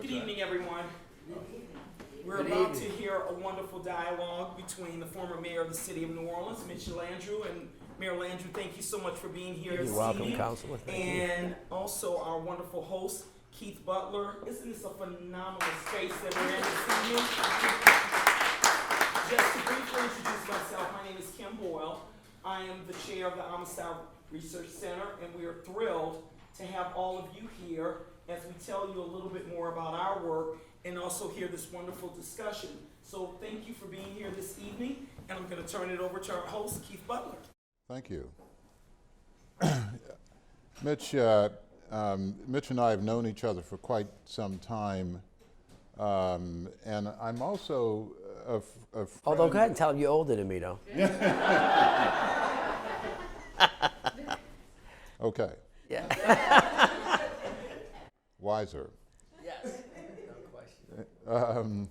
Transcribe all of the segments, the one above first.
Good evening, everyone. We're about to hear a wonderful dialogue between the former mayor of the city of New Orleans, Mitch Landrieu, and Mayor Landrieu, thank you so much for being here this evening. You're welcome, Councilor. Thank you. And also our wonderful host, Keith Butler. Isn't this a phenomenal space that we're in this evening? Just to briefly introduce myself, my name is Kim Boyle. I am the chair of the Homicide Research Center, and we are thrilled to have all of you here as we tell you a little bit more about our work and also hear this wonderful discussion. So thank you for being here this evening, and I'm going to turn it over to our host, Keith Butler. Thank you. Mitch and I have known each other for quite some time, and I'm also a friend. Although, go ahead and tell him you're older than me, though. Okay. Yeah. Wiser. Yes. No question.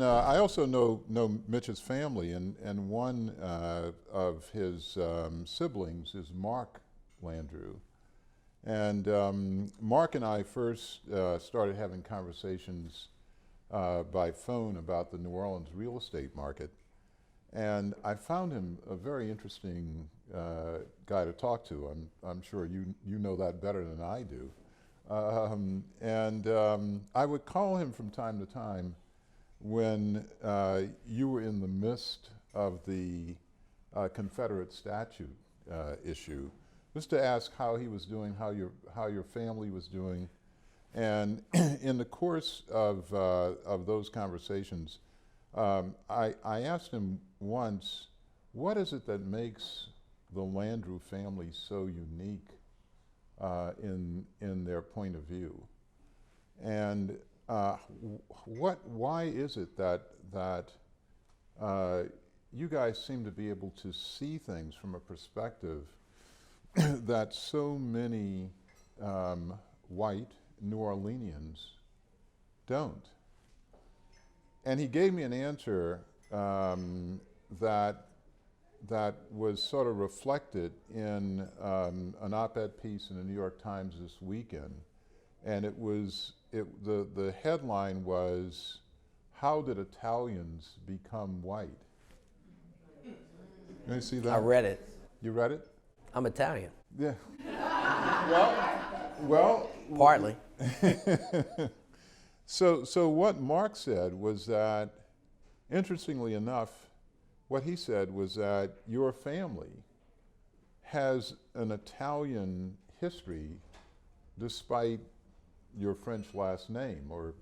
I also know Mitch's family, and one of his siblings is Mark Landrieu. And Mark and I first started having conversations by phone about the New Orleans real estate market. And I found him a very interesting guy to talk to. I'm sure you know that better than I do. I would call him from time to time when you were in the midst of the Confederate statue issue, just to ask how he was doing, how your family was doing. And in the course of those conversations, I asked him once, what is it that makes the Landrieu family so unique in their point of view? And why is it that you guys seem to be able to see things from a perspective that so many white New Orleanians don't? And he gave me an answer that was sort of reflected in an op-ed piece in the New York Times this weekend. And the headline was, "How did Italians become white?" You see that? I read it. You read it? I'm Italian. Yeah. well. Partly. So what Mark said was that, interestingly enough, what he said was that your family has an Italian history despite your French last name, or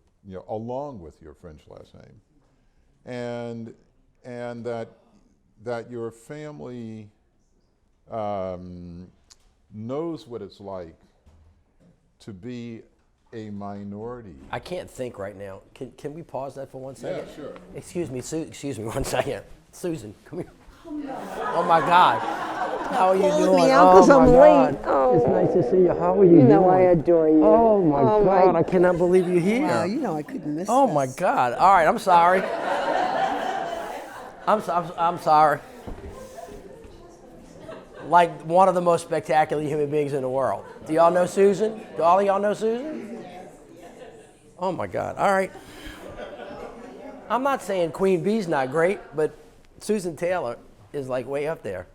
along with your French last name, and that your family knows what it's like to be a minority. I can't think right now. Can we pause that for 1 second? Yeah, sure. Excuse me 1 second. Susan, come here. Oh my God. How are you doing? Me out 'cause I'm late. Oh. It's nice to see you. How are you doing? You know I adore you. Oh my God, I cannot believe you're here. Wow, I couldn't miss Oh this. my God. All right, I'm sorry. I'm sorry. Like one of the most spectacular human beings in the world. Do y'all know Susan? Do all of y'all know Susan? Oh my God. All right. I'm not saying Queen Bee's not great, but Susan Taylor is like way up there.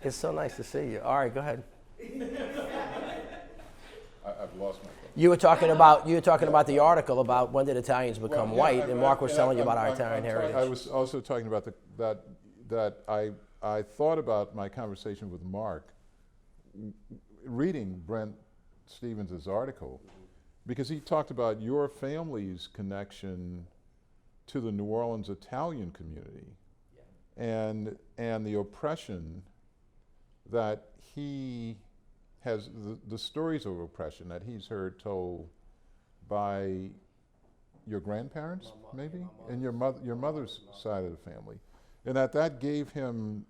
It's so nice to see you. All right, go ahead. I've lost my thought. You were talking about the article about when did Italians become white, and Mark was telling you about our Italian heritage. I was also talking about that I thought about my conversation with Mark reading Brent Stevens' article, because he talked about your family's connection to the New Orleans Italian community, and the oppression that he has, the stories of oppression that he's heard told by your grandparents, maybe, and your mother's side of the family, and that gave him,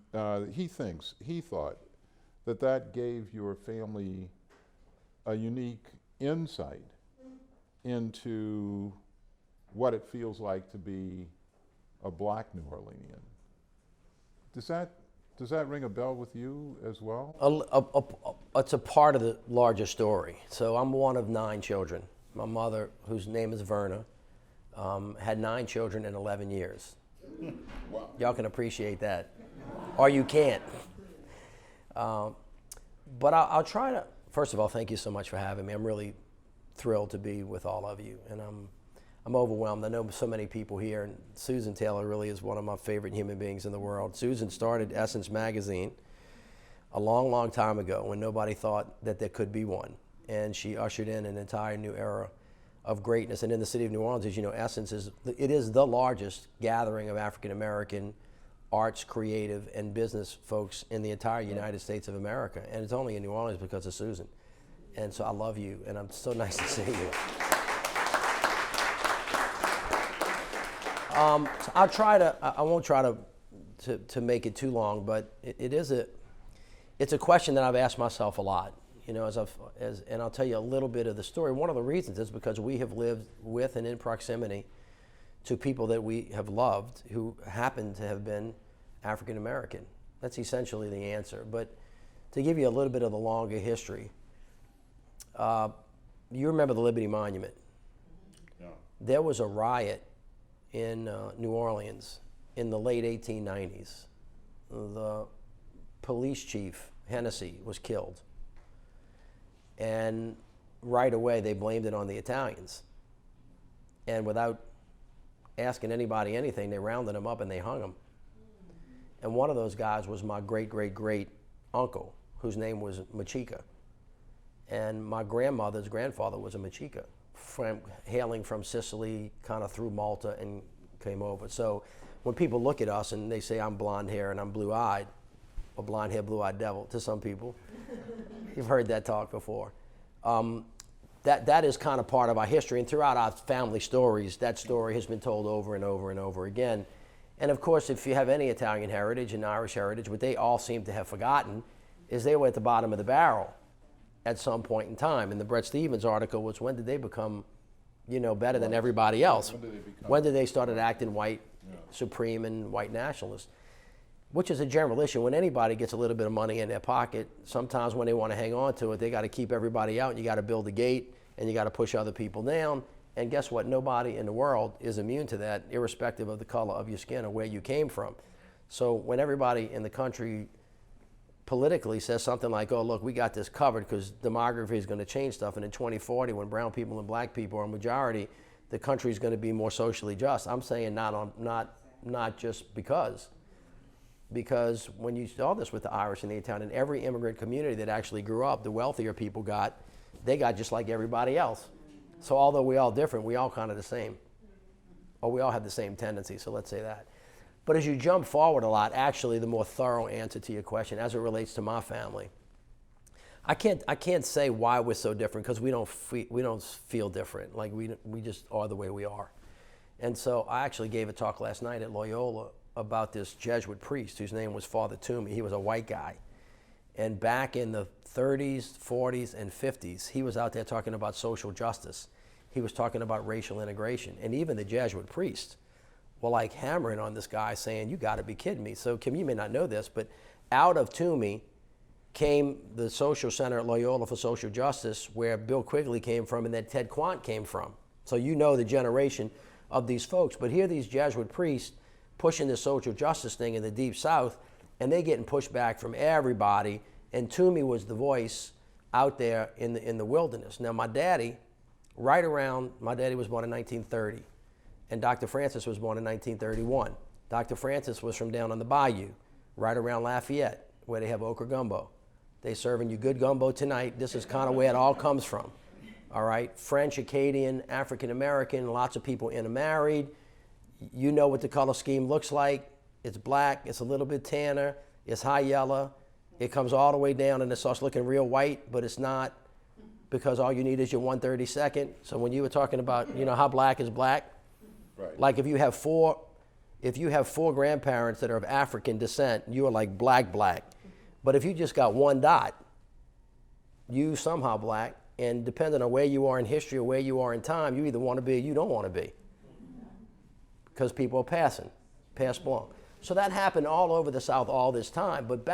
he thought that gave your family a unique insight into what it feels like to be a black New Orleanian. Does that Does that ring a bell with you as well? It's a part of the larger story. So I'm one of 9 children. My mother, whose name is Verna, had 9 children in 11 years. Wow. Y'all can appreciate that. Or you can't. But I'll try to, first of all, thank you so much for having me. I'm really thrilled to be with all of you. And I'm overwhelmed. I know so many people here, and Susan Taylor really is one of my favorite human beings in the world. Susan started Essence Magazine a long, long time ago when nobody thought that there could be one. And she ushered in an entire new era of greatness. And in the city of New Orleans, as you know, Essence is the largest gathering of African American arts, creative, and business folks in the entire United States of America. And it's only in New Orleans because of Susan. And so I love you, and I'm so nice to see you. So I'll try to, I won't try to make it too long, but it's a question that I've asked myself a lot, you know, and I'll tell you a little bit of the story. One of the reasons is because we have lived with and in proximity to people that we have loved who happen to have been African American. That's essentially the answer. But to give you a little bit of the longer history, you remember the Liberty Monument. Yeah. There was a riot in New Orleans in the late 1890s. The police chief, Hennessy, was killed. And right away they blamed it on the Italians. And without asking anybody anything, they rounded him up and they hung him. And one of those guys was my great-great-great uncle, whose name was Machika. And my grandmother's grandfather was a Machika, hailing from Sicily, kind of through Malta and came over. So when people look at us and they say I'm blonde hair and I'm blue-eyed, or blonde hair, blue-eyed devil to some people, you've heard that talk before. That is kind of part of our history, and throughout our family stories, that story has been told over and over and over again. And of course, if you have any Italian heritage and Irish heritage, what they all seem to have forgotten is they were at the bottom of the barrel at some point in time. And the Bret Stephens article was, when did they become, you know, better than everybody else? When did they started acting white supreme and white nationalist? Which is a general issue. When anybody gets a little bit of money in their pocket, sometimes when they want to hang on to it, they got to keep everybody out, and you got to build a gate, and you got to push other people down. And guess what? Nobody in the world is immune to that, irrespective of the color of your skin or where you came from. So when everybody in the country politically says something like, oh, look, we got this covered because demography is going to change stuff, and in 2040, when brown people and black people are a majority, the country is going to be more socially just. I'm saying not just because when you saw this with the Irish and the Italian, every immigrant community that actually grew up, the wealthier people got just like everybody else. So although we're all different, we all kind of the same. Or we all have the same tendencies, so let's say that. But as you jump forward a lot, actually the more thorough answer to your question as it relates to my family, I can't say why we're so different, because we don't feel different. Like we just are the way we are. And so I actually gave a talk last night at Loyola about this Jesuit priest whose name was Father Toomey. He was a white guy. And back in the 30s, 40s, and 50s, he was out there talking about social justice. He was talking about racial integration. And even the Jesuit priests were like hammering on this guy saying, you gotta be kidding me. So Kim, you may not know this, but out of Toomey came the Social Center at Loyola for Social Justice, where Bill Quigley came from and that Ted Quant came from. So you know the generation of these folks. But here these Jesuit priests pushing the social justice thing in the Deep South, and they getting pushed back from everybody. And Toomey was the voice out there in the wilderness. Now my daddy was born in 1930, and Dr. Francis was born in 1931. Dr. Francis was from down on the bayou, right around Lafayette, where they have okra gumbo. They serving you good gumbo tonight. This is kind of where it all comes from. All right, French, Acadian, African American, lots of people intermarried. You know what the color scheme looks like. It's black, it's a little bit tanner, it's high yellow. It comes all the way down and it starts looking real white, but it's not, because all you need is your 1/32. So when you were talking about, you know, how black is black, Right. like if you have four grandparents that are of African descent, you are like black. But if you just got one dot, you somehow black, and depending on where you are in history or where you are in time, you either want to be or you don't want to be. Because people are pass along. So that happened all over the South all this time. But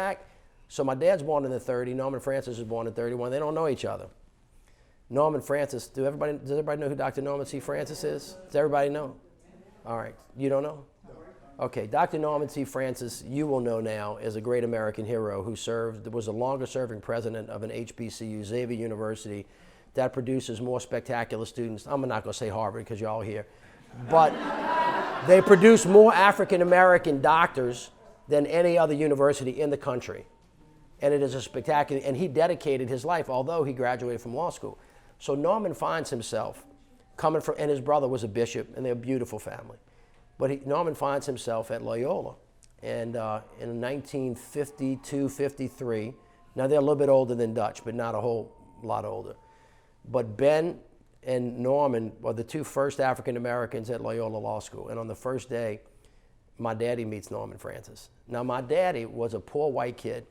so my dad's born in the 30s, Norman Francis was born in 31. They don't know each other. Norman Francis, does everybody know who Dr. Norman C. Francis is? Does everybody know? All right, you don't know? Okay, Dr. Norman C. Francis, you will know now, is a great American hero who was the longest serving president of an HBCU, Xavier University, that produces more spectacular students. I'm not going to say Harvard because you're all here. But they produce more African American doctors than any other university in the country. And it is a spectacular, and he dedicated his life, although he graduated from law school. So Norman finds himself coming from, and his brother was a bishop, and they're a beautiful family. But Norman finds himself at Loyola. And in 1952, 53, now they're a little bit older than Dutch, but not a whole lot older. But Ben and Norman were the two first African Americans at Loyola Law School. And on the first day, my daddy meets Norman Francis. Now, my daddy was a poor white kid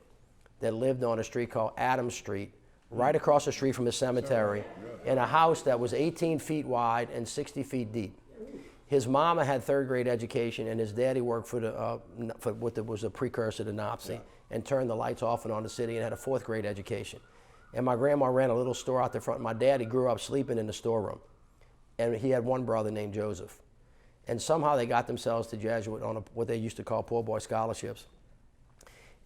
that lived on a street called Adams Street, right across the street from the cemetery, in a house that was 18 feet wide and 60 feet deep. His mama had third grade education, and his daddy worked for what was a precursor to Nazi, and turned the lights off and on the city, and had a fourth grade education. And my grandma ran a little store out the front. My daddy grew up sleeping in the storeroom. And he had one brother named Joseph. And somehow they got themselves to Jesuit on what they used to call poor boy scholarships.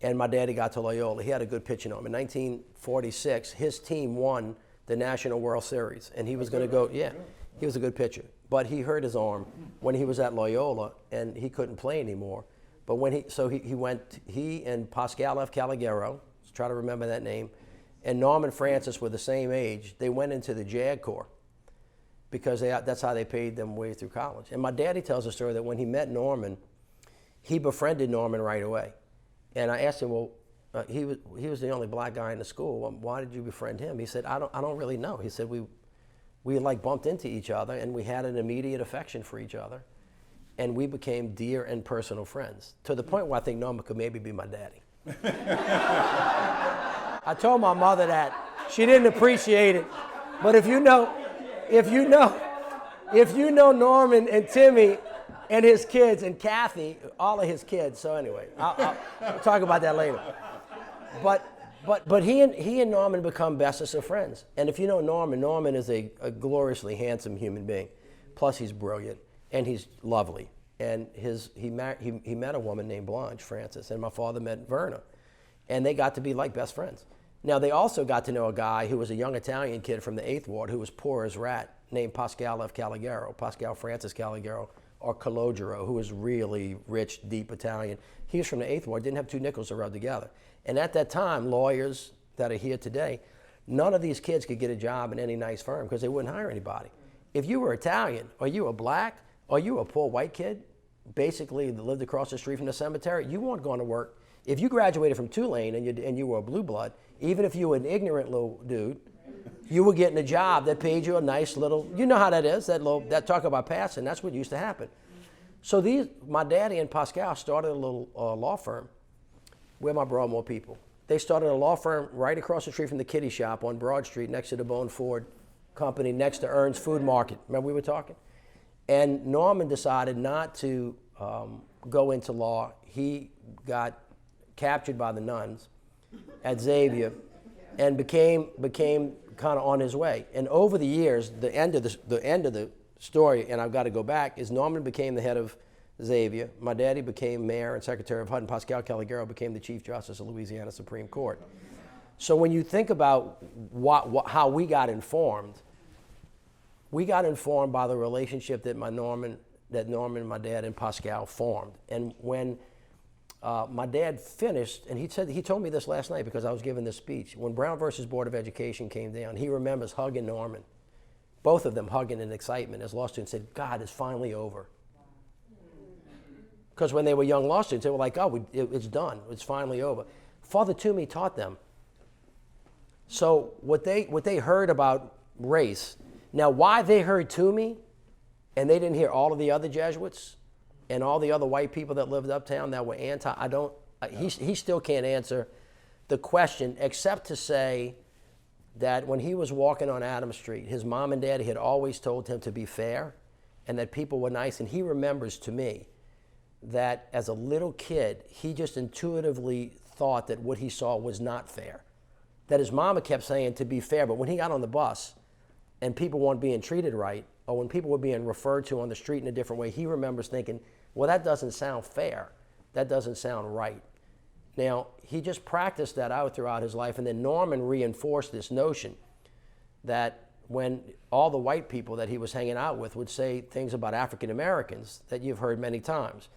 And my daddy got to Loyola. He had a good pitching arm. In 1946, his team won the National World Series. And he was going to go, he was a good pitcher. But he hurt his arm when he was at Loyola, and he couldn't play anymore. But he and Pascal F. Calagero, let's try to remember that name, and Norman Francis were the same age. They went into the JAG Corps because that's how they paid them way through college. And my daddy tells a story that when he met Norman, he befriended Norman right away. And I asked him, well, he was the only black guy in the school. Well, why did you befriend him? He said, I don't really know. He said, we like bumped into each other, and we had an immediate affection for each other. And we became dear and personal friends, to the point where I think Norman could maybe be my daddy. I told my mother that. She didn't appreciate it. But if you know Norman and Timmy and his kids and Kathy, all of his kids. So anyway, I'll talk about that later. But he and Norman become bestest of friends. And if you know Norman is a gloriously handsome human being. Plus he's brilliant and he's lovely. And he met a woman named Blanche Francis, and my father met Verna. And they got to be like best friends. Now, they also got to know a guy who was a young Italian kid from the 8th Ward who was poor as rat, named Pascal F. Calagero, Pascal Francis Calagero, or Calogero, who was really rich, deep Italian. He was from the 8th Ward, didn't have two nickels to rub together. And at that time, lawyers that are here today, none of these kids could get a job in any nice firm because they wouldn't hire anybody. If you were Italian, or you were black, or you were a poor white kid, basically lived across the street from the cemetery, you weren't going to work. If you graduated from Tulane and you were a blue blood, even if you were an ignorant little dude, you were getting a job that paid you a nice little, you know how that is, that talk about passing, that's what used to happen. So my daddy and Pascal started a little law firm where my brought more people. They started a law firm right across the street from the kitty shop on Broad Street next to the Bone Ford Company, next to Ern's Food Market. Remember we were talking? And Norman decided not to go into law. He got captured by the nuns at Xavier and became kind of on his way. And over the years, the end of the story, and I've got to go back, is Norman became the head of Xavier. My daddy became mayor and secretary of HUD, and Pascal Calagero became the chief justice of Louisiana Supreme Court. So when you think about how we got informed by the relationship that Norman, my dad, and Pascal formed. And when my dad finished, and he told me this last night because I was giving this speech. When Brown versus Board of Education came down, he remembers hugging Norman, both of them hugging in excitement as law students, said, God, it's finally over. Because when they were young law students, they were like, oh, it's done, it's finally over. Father Toomey taught them. So what they heard about race, now why they heard Toomey and they didn't hear all of the other Jesuits and all the other white people that lived uptown that were he still can't answer the question except to say that when he was walking on Adams Street, his mom and daddy had always told him to be fair and that people were nice. And he remembers to me that as a little kid, he just intuitively thought that what he saw was not fair. That his mama kept saying to be fair, but when he got on the bus and people weren't being treated right, or when people were being referred to on the street in a different way, he remembers thinking, well, that doesn't sound fair. That doesn't sound right. Now, he just practiced that out throughout his life, and then Norman reinforced this notion that when all the white people that he was hanging out with would say things about African Americans that you've heard many times.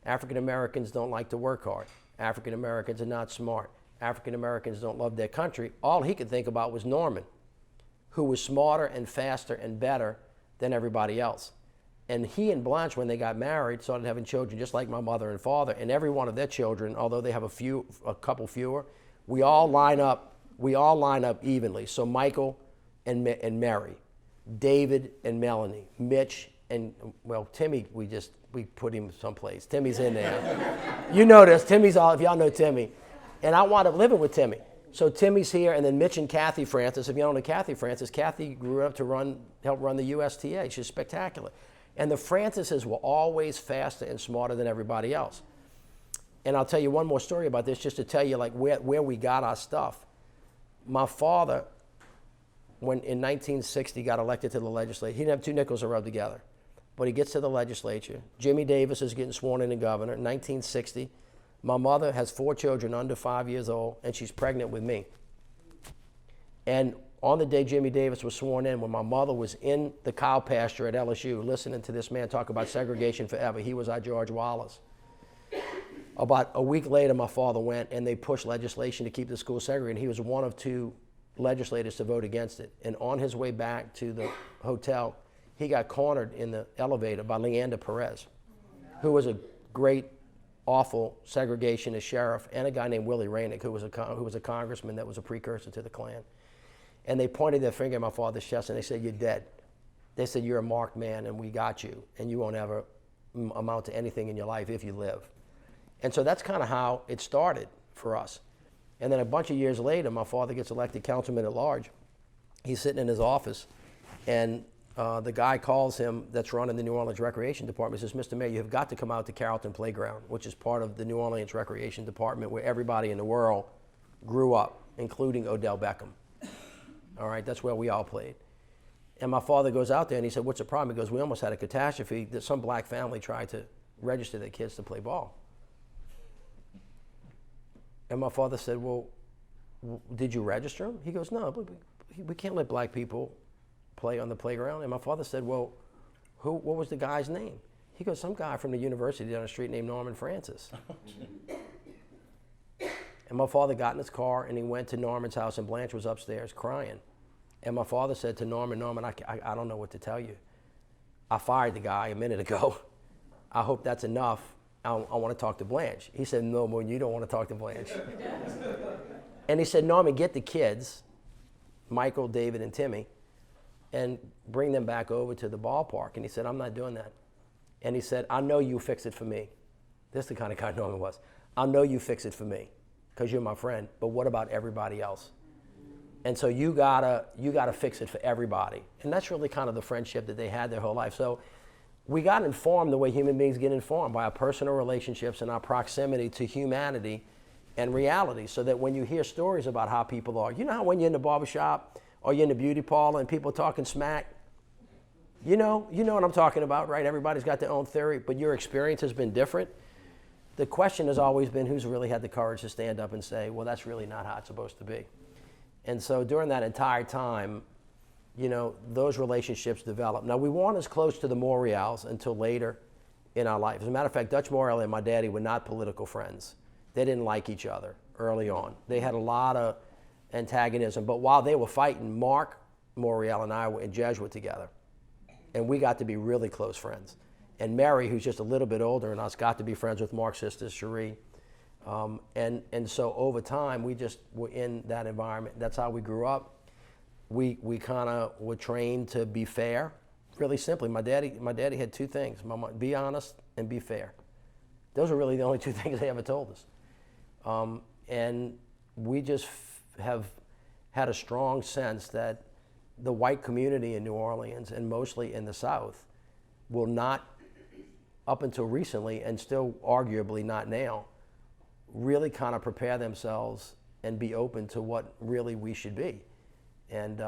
African Americans don't like to work hard. African Americans are not smart. African Americans don't love their country. All he could think about was Norman, who was smarter and faster and better than everybody else. And he and Blanche, when they got married, started having children just like my mother and father. And every one of their children, although they have a couple fewer, we all line up evenly. So Michael and Mary, David and Melanie, Mitch and, well, Timmy, we put him someplace. Timmy's in there. You know this, Timmy's all, if y'all know Timmy. And I wound up living with Timmy. So Timmy's here, and then Mitch and Kathy Francis. If you don't know Kathy Francis, Kathy grew up to help run the USTA. She's spectacular. And the Francises were always faster and smarter than everybody else. And I'll tell you one more story about this, just to tell you like where we got our stuff. My father, when in 1960 got elected to the legislature, he didn't have two nickels to rub together. But he gets to the legislature. Jimmy Davis is getting sworn in as governor in 1960. My mother has 4 children under 5 years old, and she's pregnant with me. And on the day Jimmy Davis was sworn in, when my mother was in the cow pasture at LSU listening to this man talk about segregation forever, he was our George Wallace. About a week later, my father went, and they pushed legislation to keep the school segregated. He was one of 2 legislators to vote against it. And on his way back to the hotel, he got cornered in the elevator by Leander Perez, who was a great, awful segregationist sheriff, and a guy named Willie Rainick, who was a congressman that was a precursor to the Klan. And they pointed their finger at my father's chest, and they said, "You're dead." They said, "You're a marked man, and we got you, and you won't ever amount to anything in your life if you live." And so that's kind of how it started for us. And then a bunch of years later, my father gets elected councilman at large. He's sitting in his office, and the guy calls him that's running the New Orleans Recreation Department. He says, "Mr. Mayor, you have got to come out to Carrollton Playground," which is part of the New Orleans Recreation Department where everybody in the world grew up, including Odell Beckham. All right, that's where we all played. And my father goes out there and he said, "What's the problem?" He goes, "We almost had a catastrophe that some black family tried to register their kids to play ball." And my father said, "Well, did you register them?" He goes, "No, we can't let black people play on the playground." And my father said, "Well, what was the guy's name?" He goes, "Some guy from the university down the street named Norman Francis." And my father got in his car and he went to Norman's house, and Blanche was upstairs crying. And my father said to Norman, I don't know what to tell you. I fired the guy a minute ago. I hope that's enough. I want to talk to Blanche." He said, "No, more, you don't want to talk to Blanche." And he said, "Norman, get the kids, Michael, David, and Timmy, and bring them back over to the ballpark." And he said, "I'm not doing that." And he said, "I know you fix it for me." This is the kind of guy Norman was. "I know you fix it for me because you're my friend, but what about everybody else? And so you gotta fix it for everybody." And that's really kind of the friendship that they had their whole life. So we got informed the way human beings get informed, by our personal relationships and our proximity to humanity and reality, so that when you hear stories about how people are, you know how when you're in the barbershop or you're in the beauty parlor and people are talking smack, you know what I'm talking about, right? Everybody's got their own theory, but your experience has been different. The question has always been, who's really had the courage to stand up and say, well, that's really not how it's supposed to be. And so during that entire time, those relationships developed. Now, we weren't as close to the Morials until later in our life. As a matter of fact, Dutch Morial and my daddy were not political friends. They didn't like each other early on. They had a lot of antagonism. But while they were fighting, Mark Morial and I were in Jesuit together. And we got to be really close friends. And Mary, who's just a little bit older than us, got to be friends with Mark's sister, Cherie. And so over time, we just were in that environment. That's how we grew up. We kind of were trained to be fair, really simply. My daddy had 2 things: be honest and be fair. Those are really the only 2 things they ever told us. And we just have had a strong sense that the white community in New Orleans, and mostly in the South, will not up until recently, and still arguably not now, really kind of prepare themselves and be open to what really we should be. And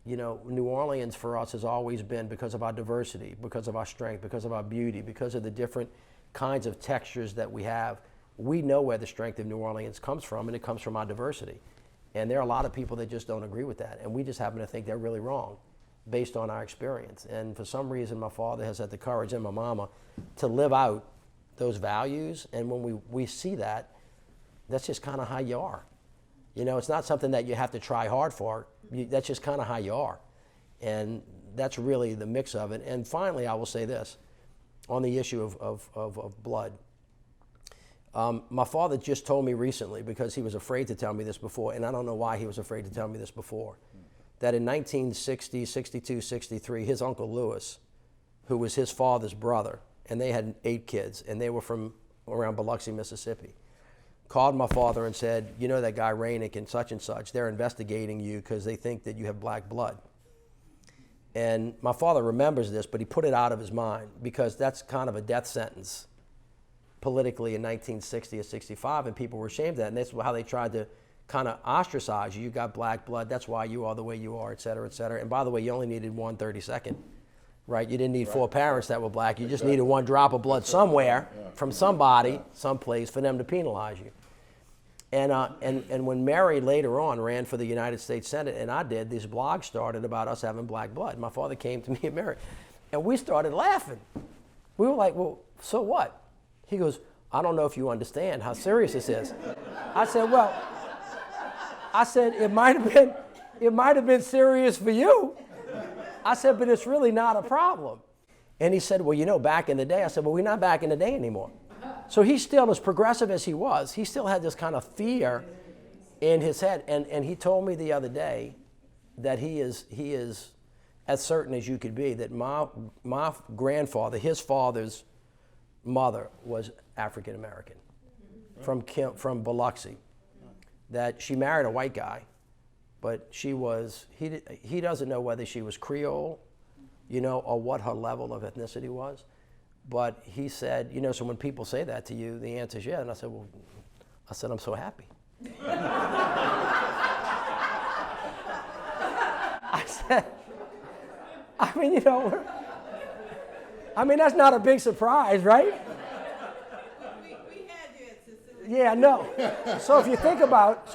New Orleans for us has always been, because of our diversity, because of our strength, because of our beauty, because of the different kinds of textures that we have. We know where the strength of New Orleans comes from, and it comes from our diversity. And there are a lot of people that just don't agree with that, and we just happen to think they're really wrong based on our experience. And for some reason, my father has had the courage, and my mama, to live out those values. And when we see that, that's just kind of how you are. It's not something that you have to try hard for. That's just kind of how you are. And that's really the mix of it. And finally, I will say this on the issue of blood. My father just told me recently, because he was afraid to tell me this before, and I don't know why he was afraid to tell me this before, that in 1960, 62, 63, his Uncle Lewis, who was his father's brother, and they had 8 kids, and they were from around Biloxi, Mississippi, called my father and said, you know that guy Rainick and such, they're investigating you because they think that you have black blood. And my father remembers this, but he put it out of his mind, because that's kind of a death sentence politically in 1960 or 65, and people were ashamed of that, and that's how they tried to kind of ostracize you. You got black blood, that's why you are the way you are, et cetera, et cetera. And by the way, you only needed 1 32nd, right? You didn't need 4 parents that were black. You just needed 1 drop of blood somewhere from somebody, someplace, for them to penalize you. And when Mary later on ran for the United States Senate, and I did, these blogs started about us having black blood. My father came to me and Mary, and we started laughing. We were like, well, so what? He goes, I don't know if you understand how serious this is. I said, it might have been serious for you. I said, but it's really not a problem. And he said, well, back in the day. I said, well, we're not back in the day anymore. So he's still, as progressive as he was, he still had this kind of fear in his head. And he told me the other day that he is as certain as you could be that my grandfather, his father's mother, was African American from Biloxi. That she married a white guy, but he doesn't know whether she was Creole, or what her level of ethnicity was. But he said, so when people say that to you, the answer is yeah. And I said, I'm so happy. I said, that's not a big surprise, right? We had you at Sicily. Yeah, no. So if you think about,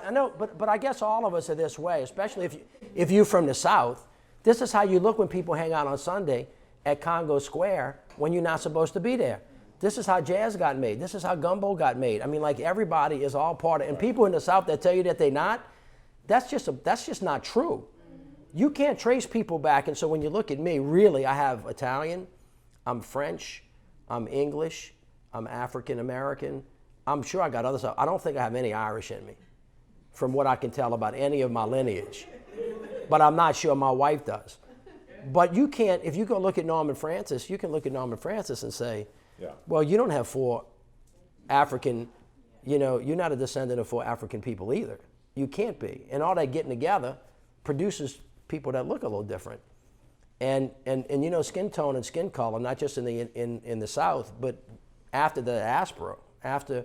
I know, but I guess all of us are this way, especially if you're from the South. This is how you look when people hang out on Sunday at Congo Square when you're not supposed to be there. This is how jazz got made. This is how gumbo got made. Everybody is all part of it. And people in the South that tell you that they're not, that's just not true. You can't trace people back. And so when you look at me, really, I have Italian, I'm French, I'm English, I'm African American. I'm sure I got other stuff. I don't think I have any Irish in me, from what I can tell about any of my lineage. But I'm not sure my wife does. But you can't, if you go look at Norman Francis, you can look at Norman Francis and say, well, you don't have 4 African, you're not a descendant of 4 African people either. You can't be. And all that getting together produces people that look a little different. And skin tone and skin color, not just in the South, but after the diaspora, after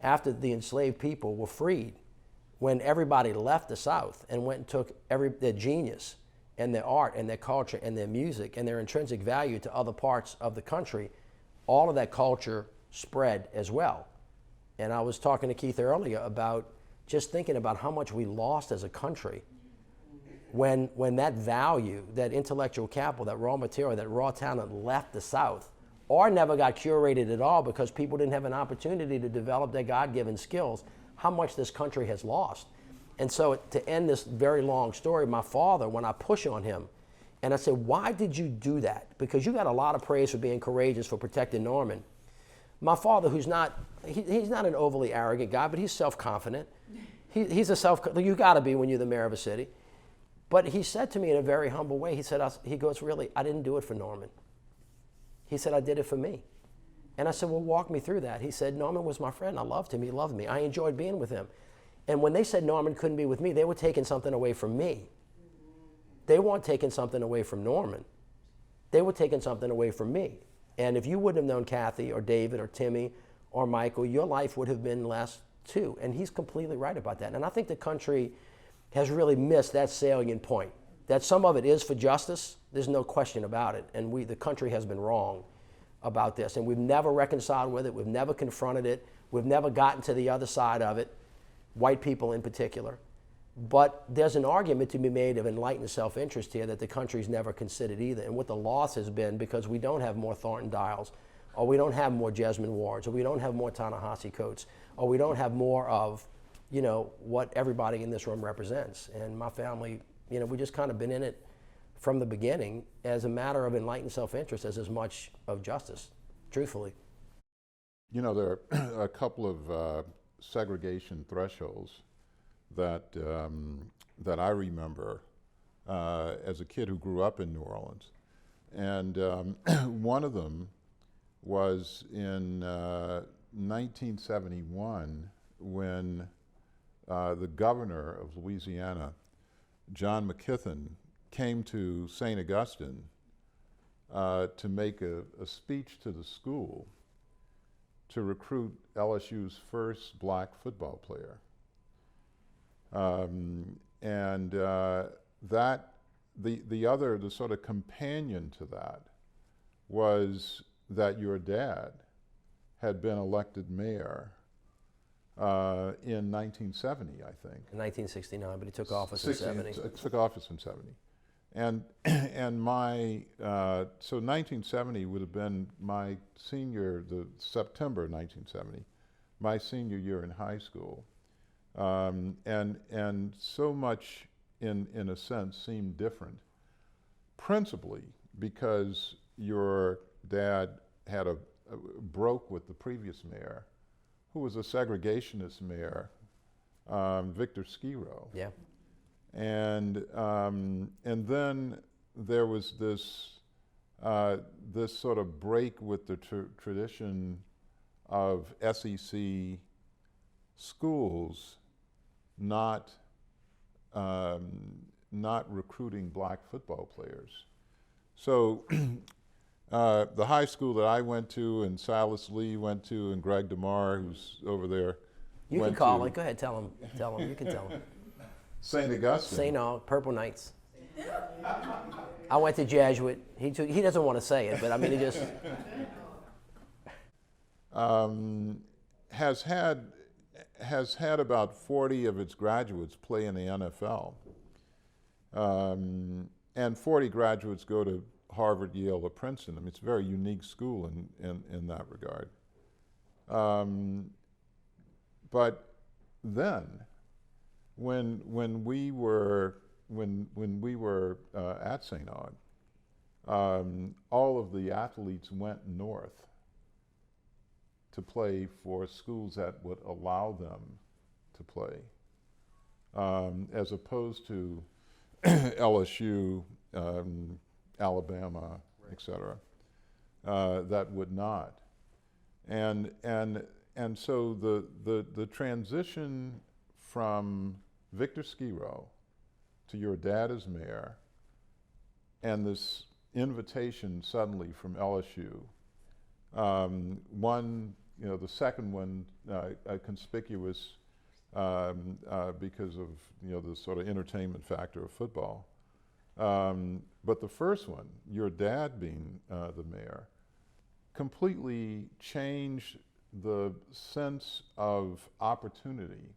the enslaved people were freed, when everybody left the South and went and took their genius and their art and their culture and their music and their intrinsic value to other parts of the country, all of that culture spread as well. And I was talking to Keith earlier about just thinking about how much we lost as a country when that value, that intellectual capital, that raw material, that raw talent left the South, or never got curated at all because people didn't have an opportunity to develop their God-given skills, how much this country has lost. And so to end this very long story, my father, when I push on him, and I said, why did you do that? Because you got a lot of praise for being courageous, for protecting Norman. My father, who's not, he's not an overly arrogant guy, but he's self-confident. He's you gotta be when you're the mayor of a city. But he said to me in a very humble way, he goes, really, I didn't do it for Norman. He said, I did it for me. And I said, well, walk me through that. He said, Norman was my friend. I loved him. He loved me. I enjoyed being with him. And when they said Norman couldn't be with me, they were taking something away from me. They weren't taking something away from Norman. They were taking something away from me. And if you wouldn't have known Kathy or David or Timmy or Michael, your life would have been less too. And he's completely right about that. And I think the country has really missed that salient point. That some of it is for justice, there's no question about it. And the country has been wrong about this. And we've never reconciled with it. We've never confronted it. We've never gotten to the other side of it, white people in particular. But there's an argument to be made of enlightened self-interest here that the country's never considered either. And what the loss has been, because we don't have more Thornton Dials, or we don't have more Jesmond Wards, or we don't have more Ta-Nehisi Coates, or we don't have more of, what everybody in this room represents. And my family, we just kind of been in it from the beginning as a matter of enlightened self-interest as much of justice, truthfully. There are a couple of segregation thresholds that I remember as a kid who grew up in New Orleans. And one of them was in 1971 when the governor of Louisiana, John McKithen, came to St. Augustine to make a speech to the school to recruit LSU's first black football player. The sort of companion to that was that your dad had been elected mayor in 1970, I think. In 1969, but he took office in 70. Took office in 70. And so 1970 would have been my September 1970, my senior year in high school. And so much, in a sense, seemed different, principally because your dad had broke with the previous mayor, who was a segregationist mayor, Victor Skiro. Yeah. And then there was this sort of break with the tradition of SEC schools not recruiting black football players. So the high school that I went to, and Silas Lee went to, and Greg DeMar, who's over there, You can call it. Go ahead, tell him. You can tell him. St. Augustine. St. Purple Knights. I went to Jesuit. He doesn't want to say it, but I mean, he just has had about 40 of its graduates play in the NFL, and 40 graduates go to Harvard, Yale, or Princeton. I mean, it's a very unique school in that regard. But then, when we were at St. Aug, all of the athletes went north to play for schools that would allow them to play, as opposed to LSU, Alabama, et cetera, that would not. And so the transition from Victor Skiro to your dad as mayor, and this invitation suddenly from LSU, the second one conspicuous because of the sort of entertainment factor of football. But the first one, your dad being the mayor, completely changed the sense of opportunity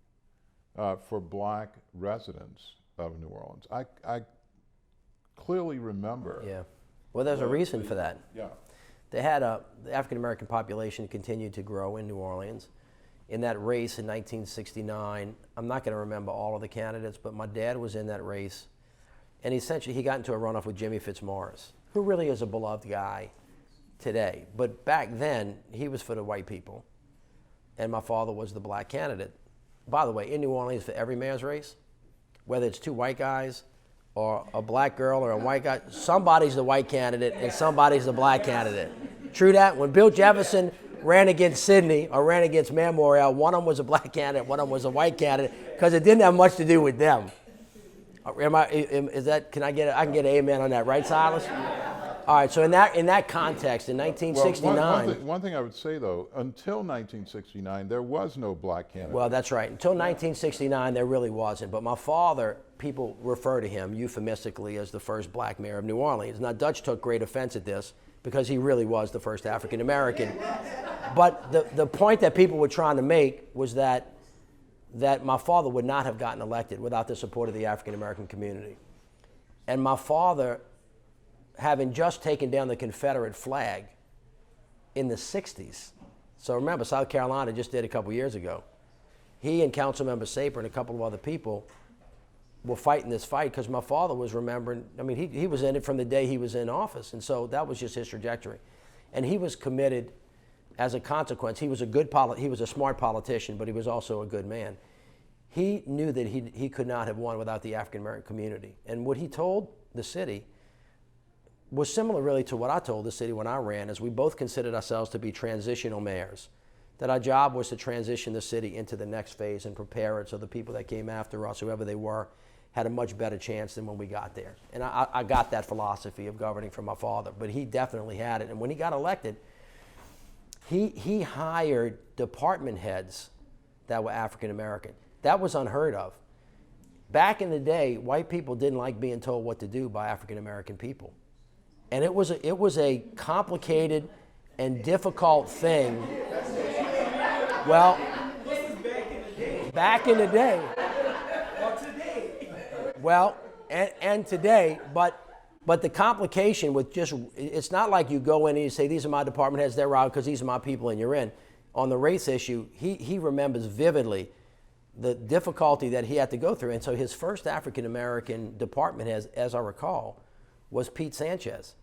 for black residents of New Orleans. I clearly remember. Yeah. Well, there's a reason for that. Yeah. They had the African American population continued to grow in New Orleans. In that race in 1969, I'm not going to remember all of the candidates, but my dad was in that race, and essentially he got into a runoff with Jimmy Fitzmaurice, who really is a beloved guy today. But back then, he was for the white people, and my father was the black candidate. By the way, in New Orleans, for every mayor's race, whether it's two white guys or a black girl or a white guy, somebody's the white candidate and somebody's the black candidate. True that? When Bill Jefferson ran against Sidney or ran against Memorial, one of them was a black candidate, one of them was a white candidate, because it didn't have much to do with them. I can get an amen on that, right, Silas? All right, so in that context, in Well, 1969, one thing I would say, though, until 1969, there was no black candidate. well, that's right. Until 1969, there really wasn't. But my father, people refer to him euphemistically as the first black mayor of New Orleans. Now, Dutch took great offense at this because he really was the first African American. But the point that people were trying to make was that my father would not have gotten elected without the support of the African American community. And my father, having just taken down the Confederate flag in the 60s. So remember, South Carolina just did a couple years ago. He and Councilmember Saper and a couple of other people were fighting this fight because my father was remembering, I mean, he was in it from the day he was in office. And so that was just his trajectory. And he was committed as a consequence. He was a smart politician, but he was also a good man. He knew that he could not have won without the African American community. And what he told the city was similar really to what I told the city when I ran, as we both considered ourselves to be transitional mayors, that our job was to transition the city into the next phase and prepare it so the people that came after us, whoever they were, had a much better chance than when we got there. And I got that philosophy of governing from my father, but he definitely had it. And when he got elected, he hired department heads that were African American. That was unheard of. Back in the day, white people didn't like being told what to do by African American people. And it was a complicated and difficult thing. Well, back in the day. Or today. Well, and today, but the complication with just, it's not like you go in and you say, these are my department heads, they're out because these are my people and you're in. On the race issue, he remembers vividly the difficulty that he had to go through. And so his first African American department head, as I recall, was Pete Sanchez.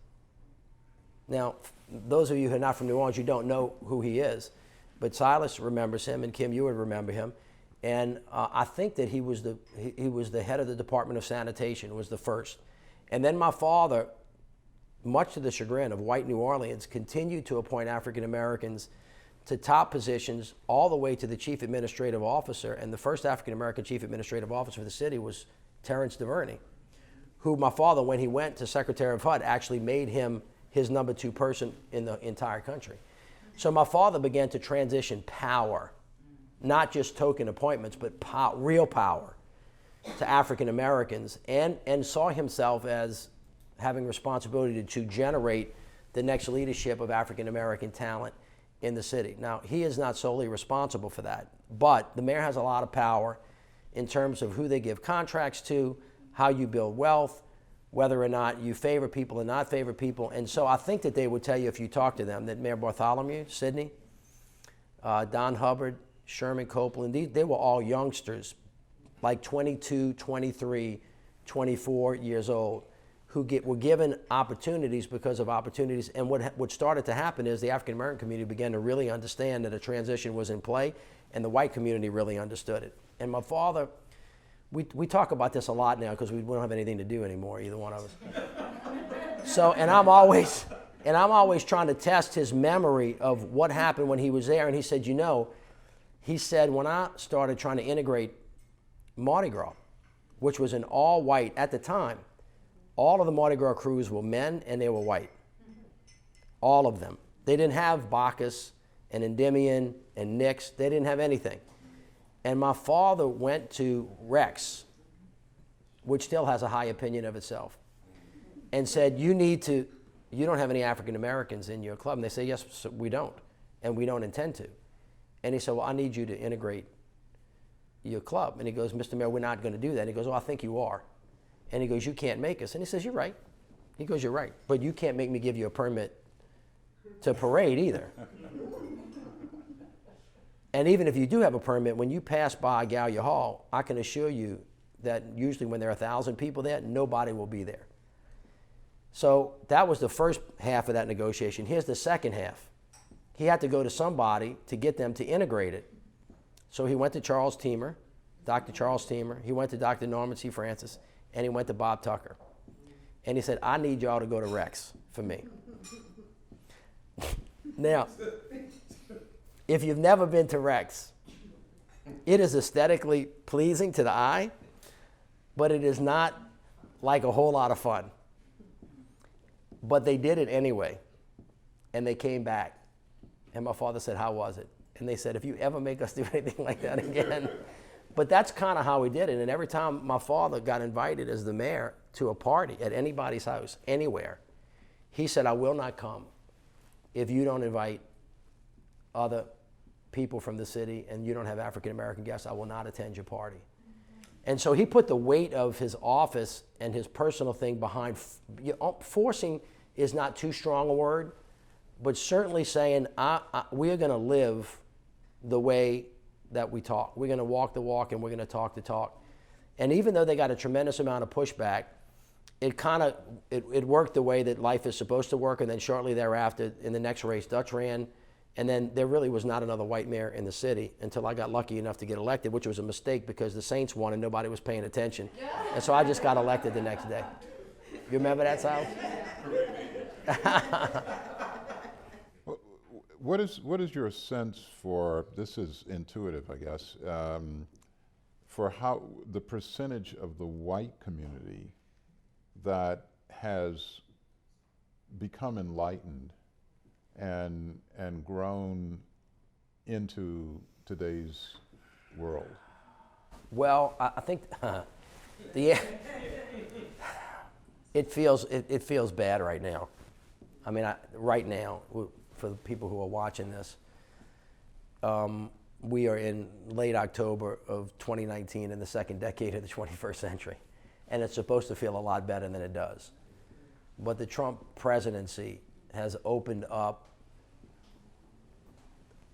Now, those of you who are not from New Orleans, you don't know who he is, but Silas remembers him, and Kim, you would remember him. And I think that he was the head of the Department of Sanitation, was the first. And then my father, much to the chagrin of white New Orleans, continued to appoint African Americans to top positions all the way to the chief administrative officer. And the first African American chief administrative officer for the city was Terrence DeVerney, who my father, when he went to Secretary of HUD, actually made him his number 2 person in the entire country. So my father began to transition power, not just token appointments, but real power to African Americans, and saw himself as having responsibility to generate the next leadership of African American talent in the city. Now, he is not solely responsible for that, but the mayor has a lot of power in terms of who they give contracts to, how you build wealth, whether or not you favor people or not favor people. And so I think that they would tell you, if you talk to them, that Mayor Bartholomew, Sidney, Don Hubbard, Sherman Copeland, they were all youngsters, like 22, 23, 24 years old, who were given opportunities because of opportunities. And what started to happen is the African American community began to really understand that a transition was in play, and the white community really understood it. And my father, we talk about this a lot now because we don't have anything to do anymore, either one of us. So, and I'm always trying to test his memory of what happened when he was there. And he said, when I started trying to integrate Mardi Gras, which was an all-white at the time, all of the Mardi Gras crews were men and they were white. All of them. They didn't have Bacchus and Endymion and Nix. They didn't have anything. And my father went to Rex, which still has a high opinion of itself, and said, you don't have any African Americans in your club. And they say, yes, we don't, and we don't intend to. And he said, well, I need you to integrate your club. And he goes, Mr. Mayor, we're not going to do that. And he goes, well, I think you are. And he goes, you can't make us. And he says, you're right. He goes, you're right. But you can't make me give you a permit to parade either. And even if you do have a permit, when you pass by Gallia Hall, I can assure you that usually when there are 1,000 people there, nobody will be there. So that was the first half of that negotiation. Here's the second half. He had to go to somebody to get them to integrate it. So he went to Charles Teamer, Dr. Charles Teamer. He went to Dr. Norman C. Francis, and he went to Bob Tucker. And he said, I need y'all to go to Rex for me. Now, if you've never been to Rex, it is aesthetically pleasing to the eye, but it is not like a whole lot of fun. But they did it anyway. And they came back. And my father said, how was it? And they said, if you ever make us do anything like that again. But that's kind of how we did it. And every time my father got invited as the mayor to a party at anybody's house, anywhere, he said, I will not come if you don't invite other people from the city and you don't have African American guests. I will not attend your party. And so he put the weight of his office and his personal thing behind. Forcing is not too strong a word, but certainly saying we are going to live the way that we talk. We're going to walk the walk and we're going to talk the talk. And even though they got a tremendous amount of pushback, it worked the way that life is supposed to work. And then shortly thereafter, in the next race, Dutch ran. And then there really was not another white mayor in the city until I got lucky enough to get elected, which was a mistake because the Saints won and nobody was paying attention. And so I just got elected the next day. You remember that, Sal? What is your sense for, this is intuitive, I guess, for how the percentage of the white community that has become enlightened and grown into today's world? Well, I think it feels bad right now. I mean, right now, for the people who are watching this, we are in late October of 2019 in the second decade of the 21st century. And it's supposed to feel a lot better than it does. But the Trump presidency has opened up,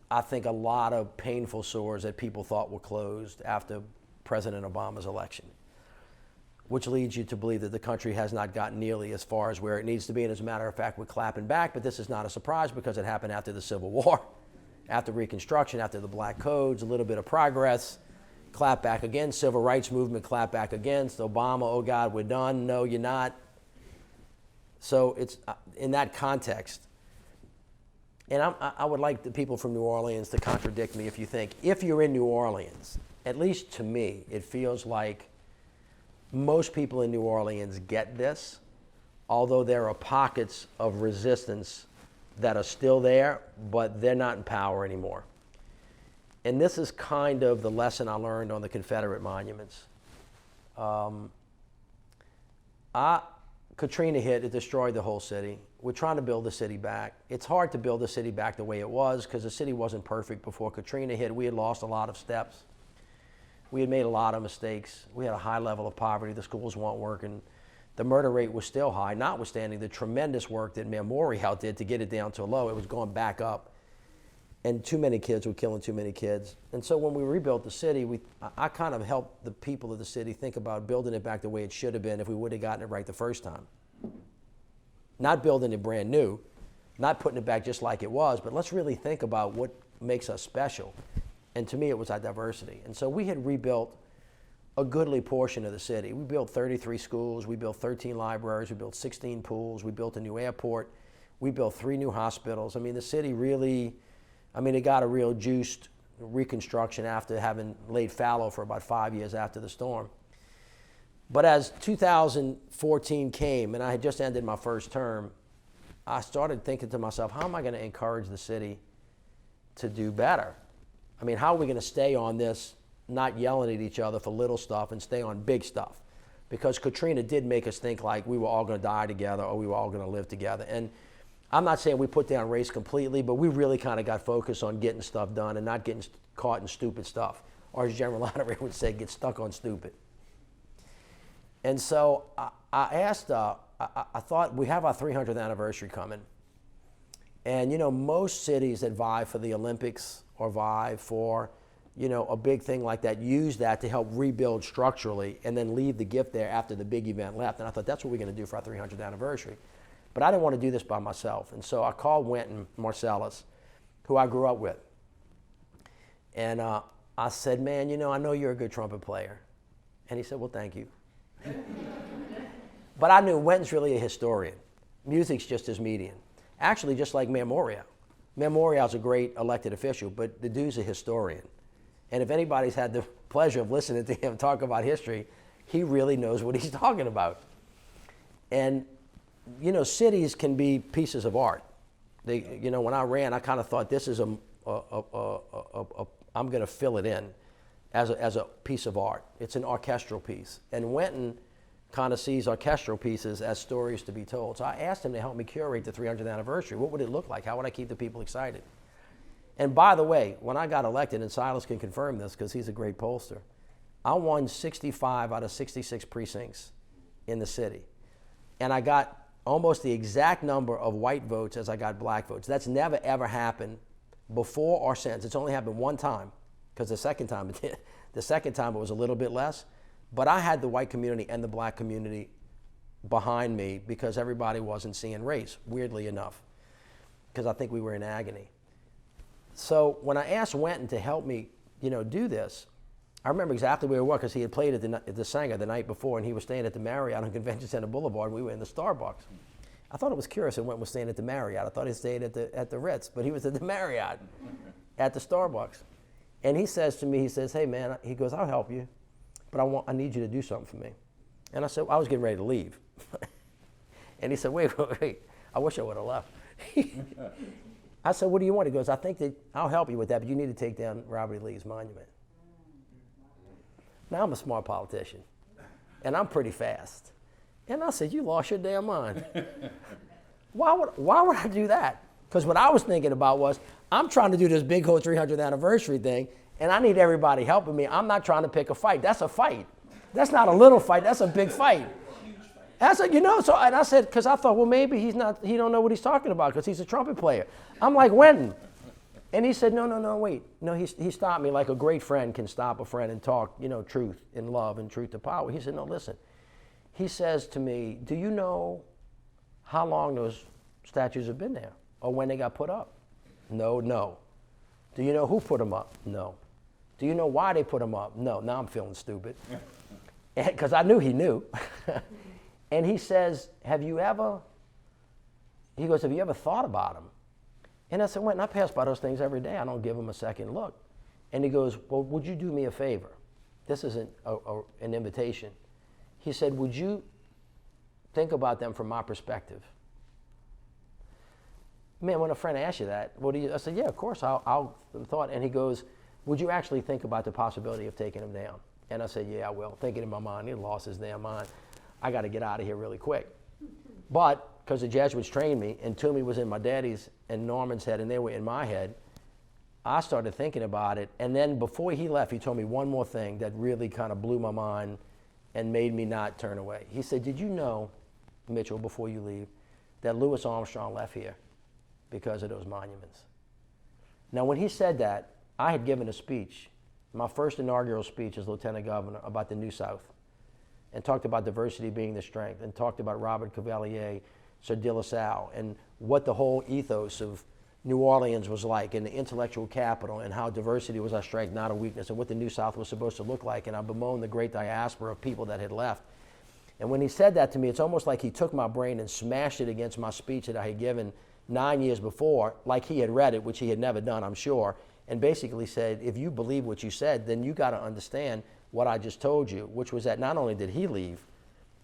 I think, a lot of painful sores that people thought were closed after President Obama's election, which leads you to believe that the country has not gotten nearly as far as where it needs to be. And as a matter of fact, we're clapping back, but this is not a surprise because it happened after the Civil War, after Reconstruction, after the Black Codes, a little bit of progress, clap back again, Civil Rights Movement, clap back against Obama, oh God, we're done, no, you're not. So it's in that context. And I would like the people from New Orleans to contradict me if you think, if you're in New Orleans, at least to me, it feels like most people in New Orleans get this, although there are pockets of resistance that are still there, but they're not in power anymore. And this is kind of the lesson I learned on the Confederate monuments. Katrina hit, it destroyed the whole city. We're trying to build the city back. It's hard to build the city back the way it was because the city wasn't perfect before Katrina hit. We had lost a lot of steps. We had made a lot of mistakes. We had a high level of poverty. The schools weren't working. The murder rate was still high, notwithstanding the tremendous work that Memorial did to get it down to low. It was going back up. And too many kids were killing too many kids. And so when we rebuilt the city, I kind of helped the people of the city think about building it back the way it should have been if we would have gotten it right the first time. Not building it brand new, not putting it back just like it was, but let's really think about what makes us special. And to me, it was our diversity. And so we had rebuilt a goodly portion of the city. We built 33 schools, we built 13 libraries, we built 16 pools, we built a new airport, we built 3 new hospitals. I mean, the city really, it got a real juiced reconstruction after having laid fallow for about 5 years after the storm. But as 2014 came, and I had just ended my first term, I started thinking to myself, how am I going to encourage the city to do better? I mean, how are we going to stay on this, not yelling at each other for little stuff and stay on big stuff? Because Katrina did make us think like we were all going to die together or we were all going to live together. And I'm not saying we put down race completely, but we really kind of got focused on getting stuff done and not getting caught in stupid stuff. Or as General Landrieu would say, get stuck on stupid. And so I asked, I thought we have our 300th anniversary coming. And most cities that vie for the Olympics or vie for, a big thing like that use that to help rebuild structurally and then leave the gift there after the big event left. And I thought that's what we're going to do for our 300th anniversary. But I didn't want to do this by myself. And so I called Wynton Marsalis, who I grew up with. And I said, man, I know you're a good trumpet player. And he said, well, thank you. But I knew Wynton's really a historian. Music's just his medium. Actually, just like Memorial. Memorial's a great elected official, but the dude's a historian. And if anybody's had the pleasure of listening to him talk about history, he really knows what he's talking about. And you know, cities can be pieces of art. They, you know, when I ran, I kind of thought this is I'm going to fill it in as a piece of art. It's an orchestral piece. And Wenton kind of sees orchestral pieces as stories to be told. So I asked him to help me curate the 300th anniversary. What would it look like? How would I keep the people excited? And by the way, when I got elected, and Silas can confirm this because he's a great pollster, I won 65 out of 66 precincts in the city. And I got almost the exact number of white votes as I got black votes. That's never, ever happened before or since. It's only happened one time, because the second time it did. The second time it was a little bit less. But I had the white community and the black community behind me because everybody wasn't seeing race, weirdly enough, because I think we were in agony. So when I asked Wenton to help me, you know, do this, I remember exactly where we were because he had played at the Sanger the night before, and he was staying at the Marriott on Convention Center Boulevard. We were in the Starbucks. I thought it was curious that Wenton was staying at the Marriott. I thought he stayed at the Ritz, but he was at the Marriott at the Starbucks. And he says to me, he says, "Hey man," he goes, "I'll help you, but I need you to do something for me." And I said, I was getting ready to leave. And he said, wait, I wish I would have left. I said, "What do you want?" He goes, "I think that I'll help you with that, but you need to take down Robert E. Lee's monument." Now I'm a smart politician, and I'm pretty fast. And I said, "You lost your damn mind. Why would I do that?" Because what I was thinking about was, I'm trying to do this big whole 300th anniversary thing, and I need everybody helping me. I'm not trying to pick a fight. That's a fight. That's not a little fight. That's a big fight. That's a, you know, so, and I said, because I thought, well, maybe he don't know what he's talking about because he's a trumpet player. I'm like, Wenton. And he said, no, wait. No, he stopped me like a great friend can stop a friend and talk, you know, truth and love and truth to power. He said, no, listen. He says to me, "Do you know how long those statues have been there or when they got put up?" No. "Do you know who put them up?" No. "Do you know why they put them up?" No. Now I'm feeling stupid because I knew he knew. And he says, have you ever thought about them? And I said, "Wenton, I pass by those things every day. I don't give them a second look." And he goes, "Well, would you do me a favor?" This isn't an invitation. He said, "Would you think about them from my perspective?" Man, when a friend asks you that, what do you? I said, "Yeah, of course, I'll thought." And he goes, "Would you actually think about the possibility of taking them down?" And I said, "Yeah, I will." Thinking in my mind, he lost his damn mind. I got to get out of here really quick. But because the Jesuits trained me, and Toomey was in my daddy's and Norman's head, and they were in my head, I started thinking about it. And then before he left, he told me one more thing that really kind of blew my mind and made me not turn away. He said, "Did you know, Mitchell, before you leave, that Louis Armstrong left here because of those monuments?" Now, when he said that, I had given a speech, my first inaugural speech as Lieutenant Governor, about the New South, and talked about diversity being the strength, and talked about Robert Cavalier, Sir De La Salle, and what the whole ethos of New Orleans was like, and the intellectual capital, and how diversity was our strength, not a weakness, and what the New South was supposed to look like. And I bemoaned the great diaspora of people that had left. And when he said that to me, it's almost like he took my brain and smashed it against my speech that I had given 9 years before, like he had read it, which he had never done, I'm sure, and basically said, if you believe what you said, then you got to understand what I just told you, which was that not only did he leave,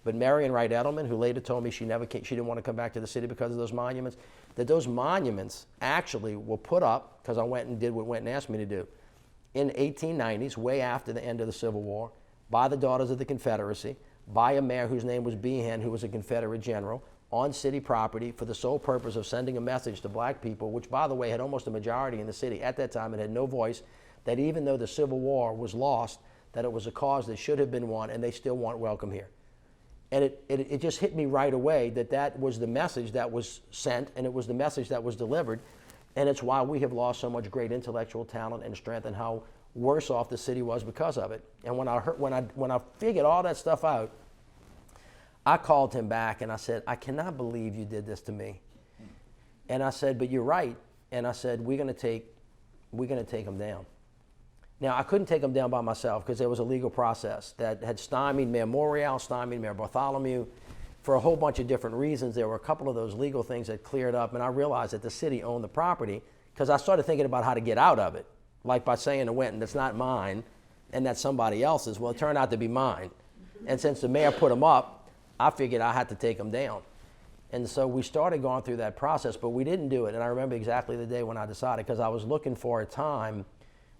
but Marion Wright Edelman, who later told me she didn't want to come back to the city because of those monuments, that those monuments actually were put up, because I went and did what Wenton asked me to do, in 1890s, way after the end of the Civil War, by the Daughters of the Confederacy, by a mayor whose name was Behan, who was a Confederate general, on city property for the sole purpose of sending a message to black people, which, by the way, had almost a majority in the city. At that time, it had no voice, that even though the Civil War was lost, that it was a cause that should have been won, and they still weren't welcome here. And it just hit me right away that was the message that was sent, and it was the message that was delivered, and it's why we have lost so much great intellectual talent and strength, and how worse off the city was because of it. And when I figured all that stuff out, I called him back and I said, "I cannot believe you did this to me." And I said, "But you're right." And I said, we're gonna take them down. Now, I couldn't take them down by myself because there was a legal process that had stymied Mayor Morial, stymied Mayor Bartholomew for a whole bunch of different reasons. There were a couple of those legal things that cleared up, and I realized that the city owned the property, because I started thinking about how to get out of it, like by saying to Wenton, "That's not mine," and that's somebody else's. Well, it turned out to be mine. And since the mayor put them up, I figured I had to take them down. And so we started going through that process, but we didn't do it. And I remember exactly the day when I decided, because I was looking for a time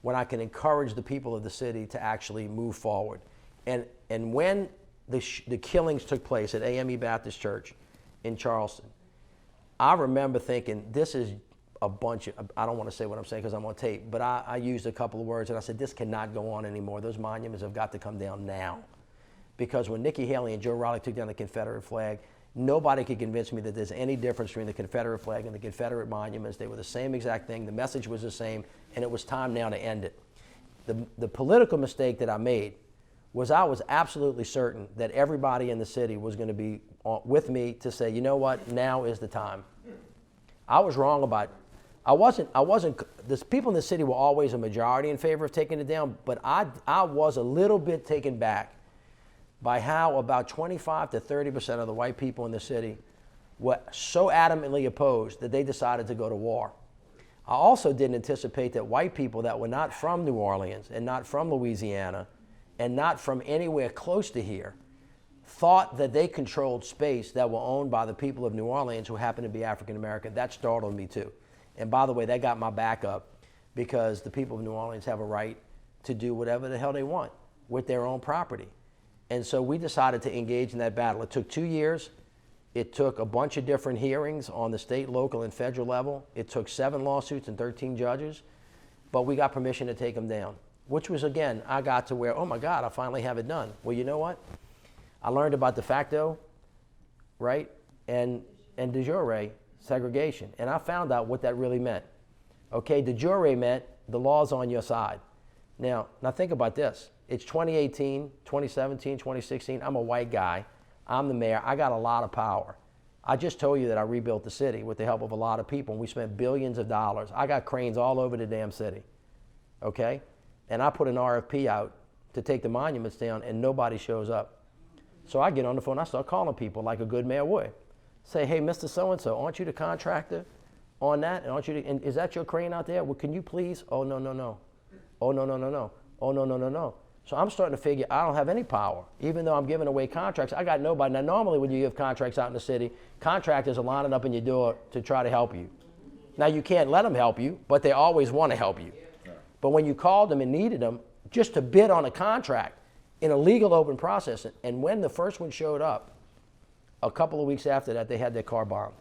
when I can encourage the people of the city to actually move forward. And when the killings took place at AME Baptist Church in Charleston, I remember thinking, this is a bunch of, I don't want to say what I'm saying because I'm on tape, but I used a couple of words and I said, this cannot go on anymore. Those monuments have got to come down now. Because when Nikki Haley and Joe Riley took down the Confederate flag, nobody could convince me that there's any difference between the Confederate flag and the Confederate monuments. They were the same exact thing. The message was the same, and it was time now to end it. The political mistake that I made was I was absolutely certain that everybody in the city was going to be with me to say, you know what, now is the time. I was wrong about, I wasn't, the people in the city were always a majority in favor of taking it down, but I was a little bit taken back by how about 25 to 30% of the white people in the city were so adamantly opposed that they decided to go to war. I also didn't anticipate that white people that were not from New Orleans and not from Louisiana and not from anywhere close to here thought that they controlled space that were owned by the people of New Orleans who happened to be African American. That startled me too. And by the way, that got my back up because the people of New Orleans have a right to do whatever the hell they want with their own property. And so we decided to engage in that battle. It took 2 years. It took a bunch of different hearings on the state, local, and federal level. It took 7 lawsuits and 13 judges, but we got permission to take them down, which was, again, I got to where, oh my God, I finally have it done. Well, you know what? I learned about de facto, right, and de jure segregation, and I found out what that really meant. Okay, de jure meant the law's on your side. Now think about this. It's 2018, 2017, 2016. I'm a white guy. I'm the mayor. I got a lot of power. I just told you that I rebuilt the city with the help of a lot of people, and we spent billions of dollars. I got cranes all over the damn city, okay? And I put an RFP out to take the monuments down, and nobody shows up. So I get on the phone, I start calling people like a good mayor would. Say, hey, Mr. So-and-so, aren't you the contractor on that? And is that your crane out there? Well, can you please? Oh, no, no, no. Oh, no, no, no, no. Oh, no, no, no, no. So I'm starting to figure I don't have any power. Even though I'm giving away contracts, I got nobody. Now, normally when you give contracts out in the city, contractors are lining up in your door to try to help you. Now, you can't let them help you, but they always want to help you. But when you called them and needed them just to bid on a contract in a legal open process, and when the first one showed up, a couple of weeks after that, they had their car bombed.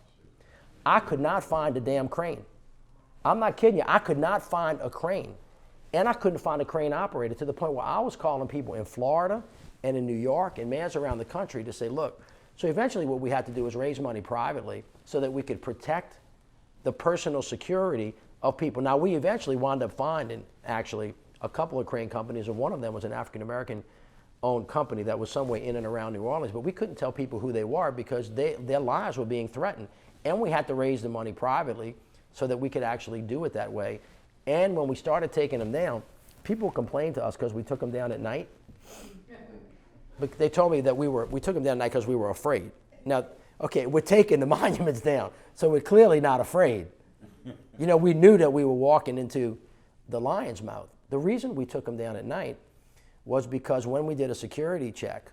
I could not find a damn crane. I'm not kidding you. I could not find a crane. And I couldn't find a crane operator to the point where I was calling people in Florida and in New York and mayors around the country to say, look, so eventually what we had to do was raise money privately so that we could protect the personal security of people. Now, we eventually wound up finding, actually, a couple of crane companies, and one of them was an African-American owned company that was somewhere in and around New Orleans, but we couldn't tell people who they were because their lives were being threatened. And we had to raise the money privately so that we could actually do it that way. And when we started taking them down, people complained to us because we took them down at night. But they told me that we took them down at night because we were afraid. Now, okay, we're taking the monuments down, so we're clearly not afraid. You know, we knew that we were walking into the lion's mouth. The reason we took them down at night was because when we did a security check,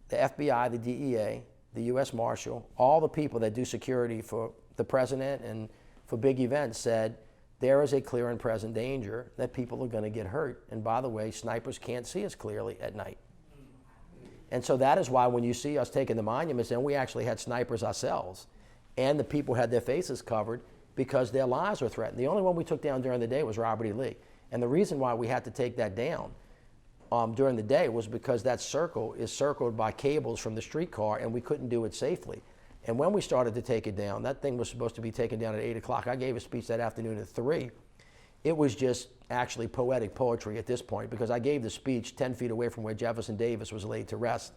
the FBI, the DEA, the U.S. Marshal, all the people that do security for the president and for big events said, there is a clear and present danger that people are going to get hurt. And by the way, snipers can't see us clearly at night. And so that is why when you see us taking the monuments, and we actually had snipers ourselves, and the people had their faces covered because their lives were threatened. The only one we took down during the day was Robert E. Lee. And the reason why we had to take that down during the day was because that circle is circled by cables from the streetcar, and we couldn't do it safely. And when we started to take it down, that thing was supposed to be taken down at 8 o'clock. I gave a speech that afternoon at 3. It was just actually poetic poetry at this point because I gave the speech 10 feet away from where Jefferson Davis was laid to rest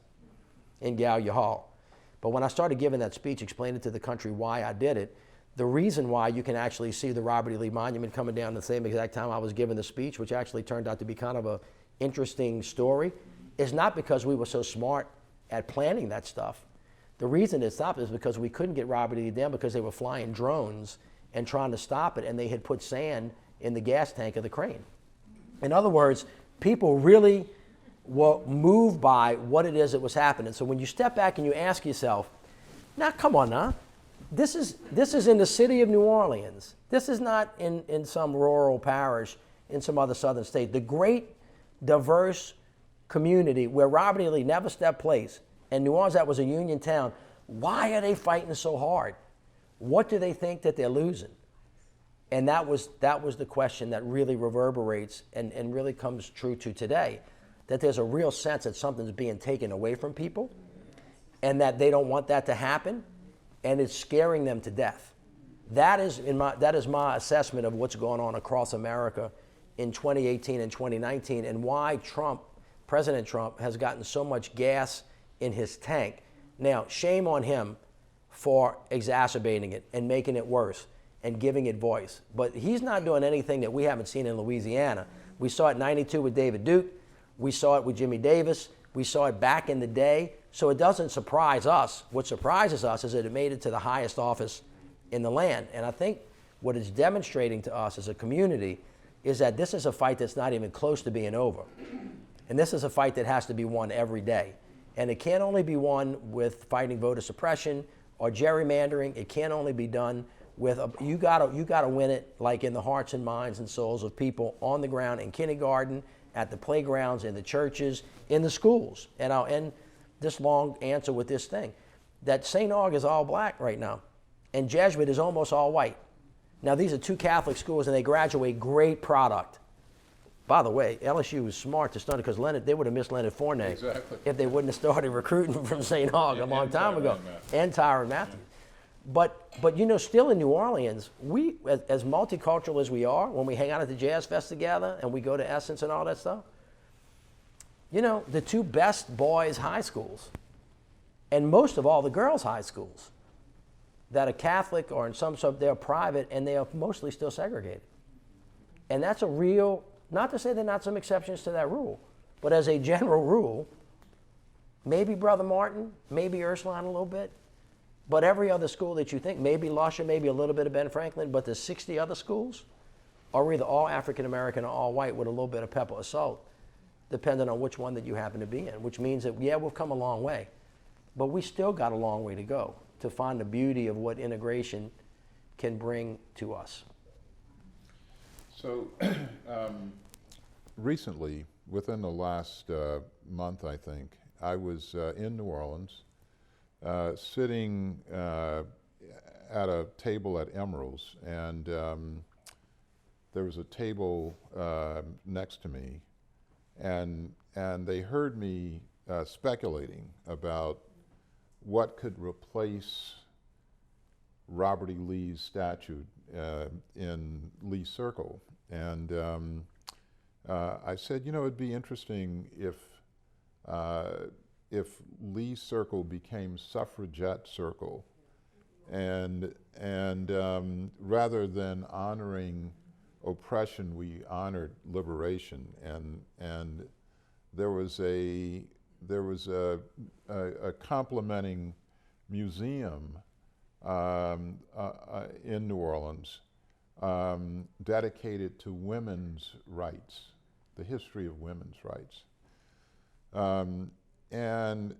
in Gallia Hall. But when I started giving that speech, explaining to the country why I did it, the reason why you can actually see the Robert E. Lee Monument coming down the same exact time I was giving the speech, which actually turned out to be kind of a interesting story, is not because we were so smart at planning that stuff. The reason it stopped is because we couldn't get Robert E. Lee down because they were flying drones and trying to stop it, and they had put sand in the gas tank of the crane. In other words, people really were moved by what it is that was happening. So when you step back and you ask yourself, Now, come on now. This is in the city of New Orleans. This is not in some rural parish in some other southern state. The great, diverse community where Robert E. Lee never stepped place, and New Orleans, that was a Union town. Why are they fighting so hard? What do they think that they're losing? And that was the question that really reverberates and really comes true to today, that there's a real sense that something's being taken away from people and that they don't want that to happen, and it's scaring them to death. That is my assessment of what's going on across America in 2018 and 2019, and why President Trump has gotten so much gas in his tank. Now, shame on him for exacerbating it and making it worse and giving it voice. But he's not doing anything that we haven't seen in Louisiana. We saw it in '92 with David Duke. We saw it with Jimmy Davis. We saw it back in the day. So it doesn't surprise us. What surprises us is that it made it to the highest office in the land. And I think what it's demonstrating to us as a community is that this is a fight that's not even close to being over. And this is a fight that has to be won every day. And it can't only be won with fighting voter suppression or gerrymandering. It can't only be done with you gotta win it like in the hearts and minds and souls of people on the ground in kindergarten, at the playgrounds, in the churches, in the schools. And I'll end this long answer with this thing, that St. Aug is all black right now, and Jesuit is almost all white. Now, these are two Catholic schools, and they graduate great product. By the way, LSU was smart to start it because they would have missed Leonard Fournette if they wouldn't have started recruiting from St. Aug a long time ago, and Tyrann Matthew. But still in New Orleans, we, as multicultural as we are, when we hang out at the Jazz Fest together and we go to Essence and all that stuff, the two best boys' high schools, and most of all the girls' high schools, that are Catholic or in some sort, they're private and they are mostly still segregated. And that's a real, not to say there are not some exceptions to that rule, but as a general rule, maybe Brother Martin, maybe Ursuline a little bit, but every other school that you think, maybe Lusher, maybe a little bit of Ben Franklin, but the 60 other schools are either all African American or all white with a little bit of pepper or salt, depending on which one that you happen to be in, which means that, yeah, we've come a long way, but we still got a long way to go to find the beauty of what integration can bring to us. So recently, within the last month, I think, I was in New Orleans, sitting at a table at Emerald's, and there was a table next to me, and they heard me speculating about what could replace Robert E. Lee's statue in Lee Circle. And I said, it'd be interesting if Lee Circle became Suffragette Circle, and rather than honoring oppression, we honored liberation. And there was a complementing museum in New Orleans dedicated to women's rights, the history of women's rights. And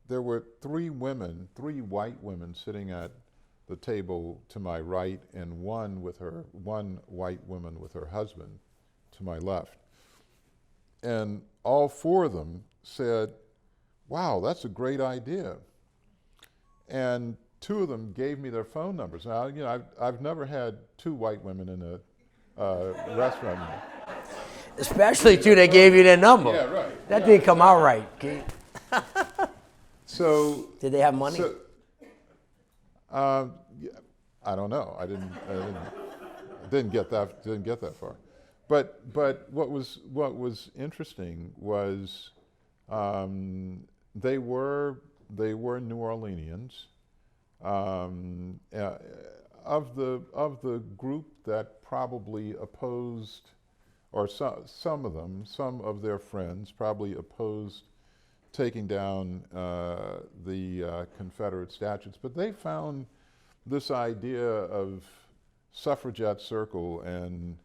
there were three white women sitting at the table to my right, and one white woman with her husband to my left. And all four of them said, "Wow, that's a great idea." And two of them gave me their phone numbers. Now, I've never had two white women in a restaurant. Especially two that gave you their number. Yeah, right. That didn't come out right, Keith. So did they have money? So, I don't know. I didn't get that far. But what was interesting was they were New Orleanians. Of the group that probably opposed, or some of their friends probably opposed taking down the Confederate statues, but they found this idea of Suffragette Circle and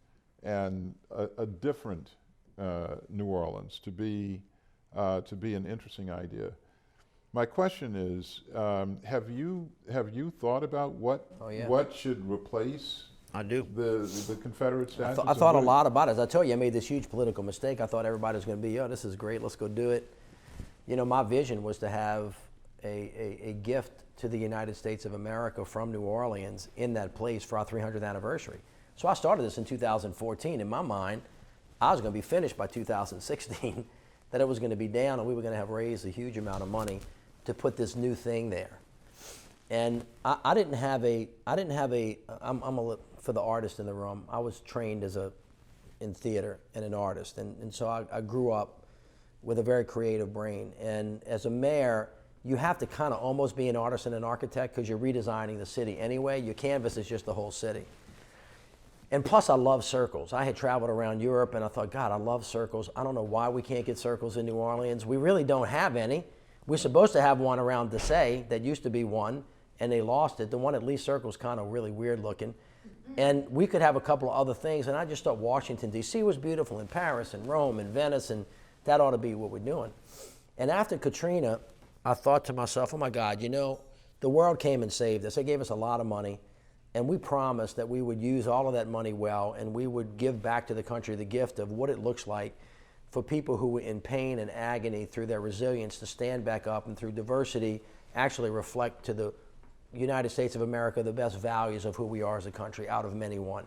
a different New Orleans to be an interesting idea. My question is, have you thought about what Oh, yeah. what should replace I do. the Confederate statues? I thought a And lot about it. As I told you, I made this huge political mistake. I thought everybody was going to be, oh, this is great, let's go do it. You know, my vision was to have a gift to the United States of America from New Orleans in that place for our 300th anniversary. So I started this in 2014. In my mind, I was going to be finished by 2016, that it was going to be down and we were going to have raised a huge amount of money to put this new thing there. And I didn't have a, for the artist in the room, I was trained in theater and an artist. And so I grew up with a very creative brain. And as a mayor, you have to kind of almost be an artist and an architect because you're redesigning the city anyway. Your canvas is just the whole city. And plus, I love circles. I had traveled around Europe, and I thought, God, I love circles. I don't know why we can't get circles in New Orleans. We really don't have any. We're supposed to have one around D'Orsay. That used to be one, and they lost it. The one at Lee Circle's kind of really weird looking. And we could have a couple of other things, and I just thought Washington, D.C. was beautiful, and Paris, and Rome, and Venice, and that ought to be what we're doing. And after Katrina, I thought to myself, oh, my God, you know, the world came and saved us. They gave us a lot of money. And we promised that we would use all of that money well, and we would give back to the country the gift of what it looks like for people who were in pain and agony through their resilience to stand back up and through diversity actually reflect to the United States of America the best values of who we are as a country out of many one.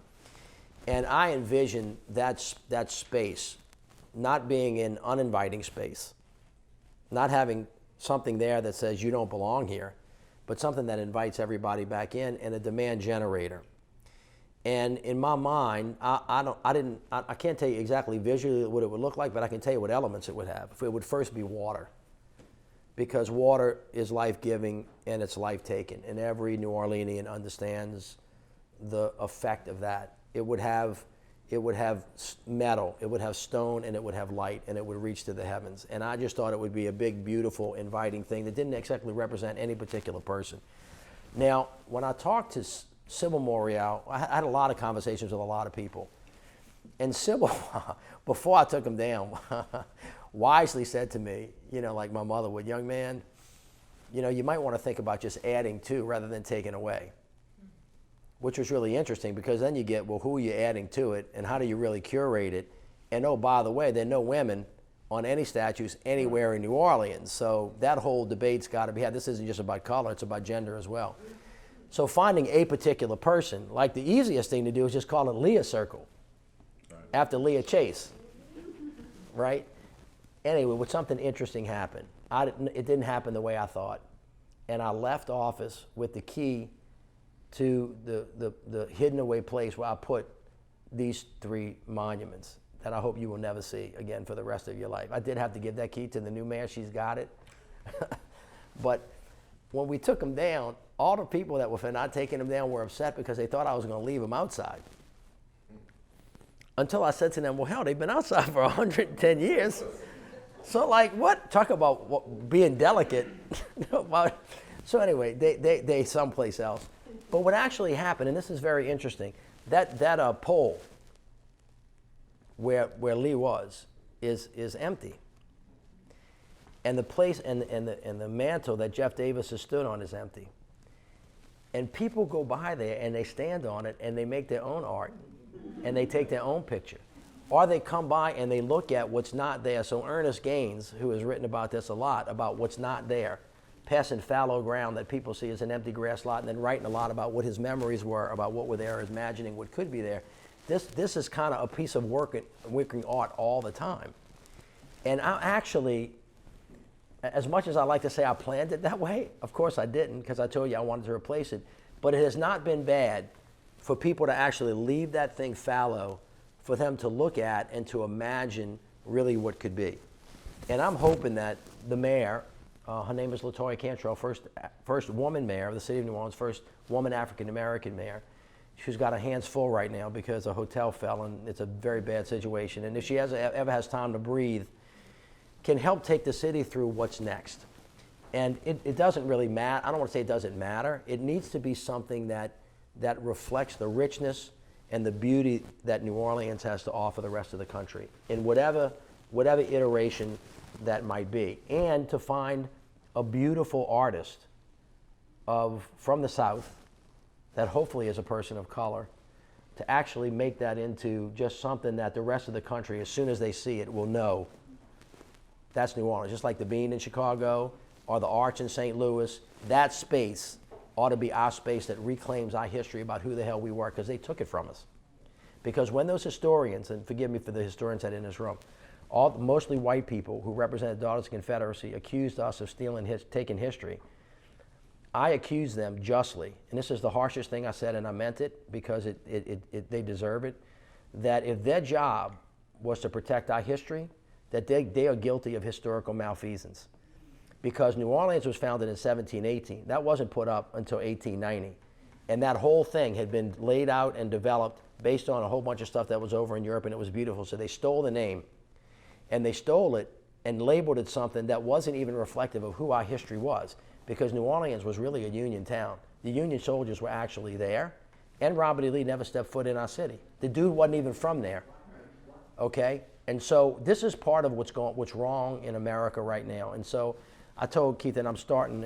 And I envision that space not being an uninviting space, not having something there that says you don't belong here, but something that invites everybody back in and a demand generator. And in my mind, I can't tell you exactly visually what it would look like, but I can tell you what elements it would have. It would first be water, because water is life-giving and it's life-taking, and every New Orleanian understands the effect of that. It would have metal, it would have stone, and it would have light, and it would reach to the heavens. And I just thought it would be a big, beautiful, inviting thing that didn't exactly represent any particular person. Now, when I talked to Sybil Morial, I had a lot of conversations with a lot of people. And Sybil, before I took him down, wisely said to me, you know, like my mother would, young man, you know, you might want to think about just adding to rather than taking away. Which was really interesting, because then you get, well, who are you adding to it, and how do you really curate it? And oh, by the way, there are no women on any statues anywhere in New Orleans. So that whole debate's got to be had. This isn't just about color, it's about gender as well. So finding a particular person, like the easiest thing to do is just call it Leah Circle, after Leah Chase, right? Anyway, when something interesting happened, it didn't happen the way I thought. And I left office with the key to the hidden away place where I put these 3 monuments that I hope you will never see again for the rest of your life. I did have to give that key to the new mayor. She's got it. But when we took them down, all the people that were for not taking them down were upset because they thought I was going to leave them outside. Until I said to them, well, hell, they've been outside for 110 years. So like, what? Talk about being delicate. So anyway, they someplace else. But what actually happened, and this is very interesting, that pole where Lee was is empty. And the place and the mantle that Jeff Davis has stood on is empty. And people go by there and they stand on it and they make their own art and they take their own picture. Or they come by and they look at what's not there. So Ernest Gaines, who has written about this a lot, about what's not there, passing fallow ground that people see as an empty grass lot, and then writing a lot about what his memories were, about what were there, imagining what could be there. This is kind of a piece of working art all the time. And I actually, as much as I like to say I planned it that way, of course I didn't, because I told you I wanted to replace it, but it has not been bad for people to actually leave that thing fallow, for them to look at and to imagine really what could be. And I'm hoping that the mayor, her name is LaToya Cantrell, first woman mayor of the city of New Orleans, first woman African-American mayor. She's got her hands full right now because a hotel fell and it's a very bad situation. And if she ever has time to breathe, can help take the city through what's next. And it doesn't really matter. I don't want to say it doesn't matter. It needs to be something that reflects the richness and the beauty that New Orleans has to offer the rest of the country in whatever iteration that might be. And to find a beautiful artist from the South that hopefully is a person of color to actually make that into just something that the rest of the country, as soon as they see it, will know that's New Orleans. Just like the Bean in Chicago or the Arch in St. Louis, that space ought to be our space that reclaims our history about who the hell we were, because they took it from us. Because when those historians, and forgive me for the historians that are in this room, mostly white people who represented Daughters of the Confederacy accused us of taking history, I accused them justly, and this is the harshest thing I said, and I meant it because they deserve it, that if their job was to protect our history, that they are guilty of historical malfeasance. Because New Orleans was founded in 1718. That wasn't put up until 1890. And that whole thing had been laid out and developed based on a whole bunch of stuff that was over in Europe, and it was beautiful. So they stole the name, and they stole it and labeled it something that wasn't even reflective of who our history was, because New Orleans was really a Union town. The Union soldiers were actually there, and Robert E. Lee never stepped foot in our city. The dude wasn't even from there, okay? And so this is part of what's wrong in America right now. And so I told Keith that I'm starting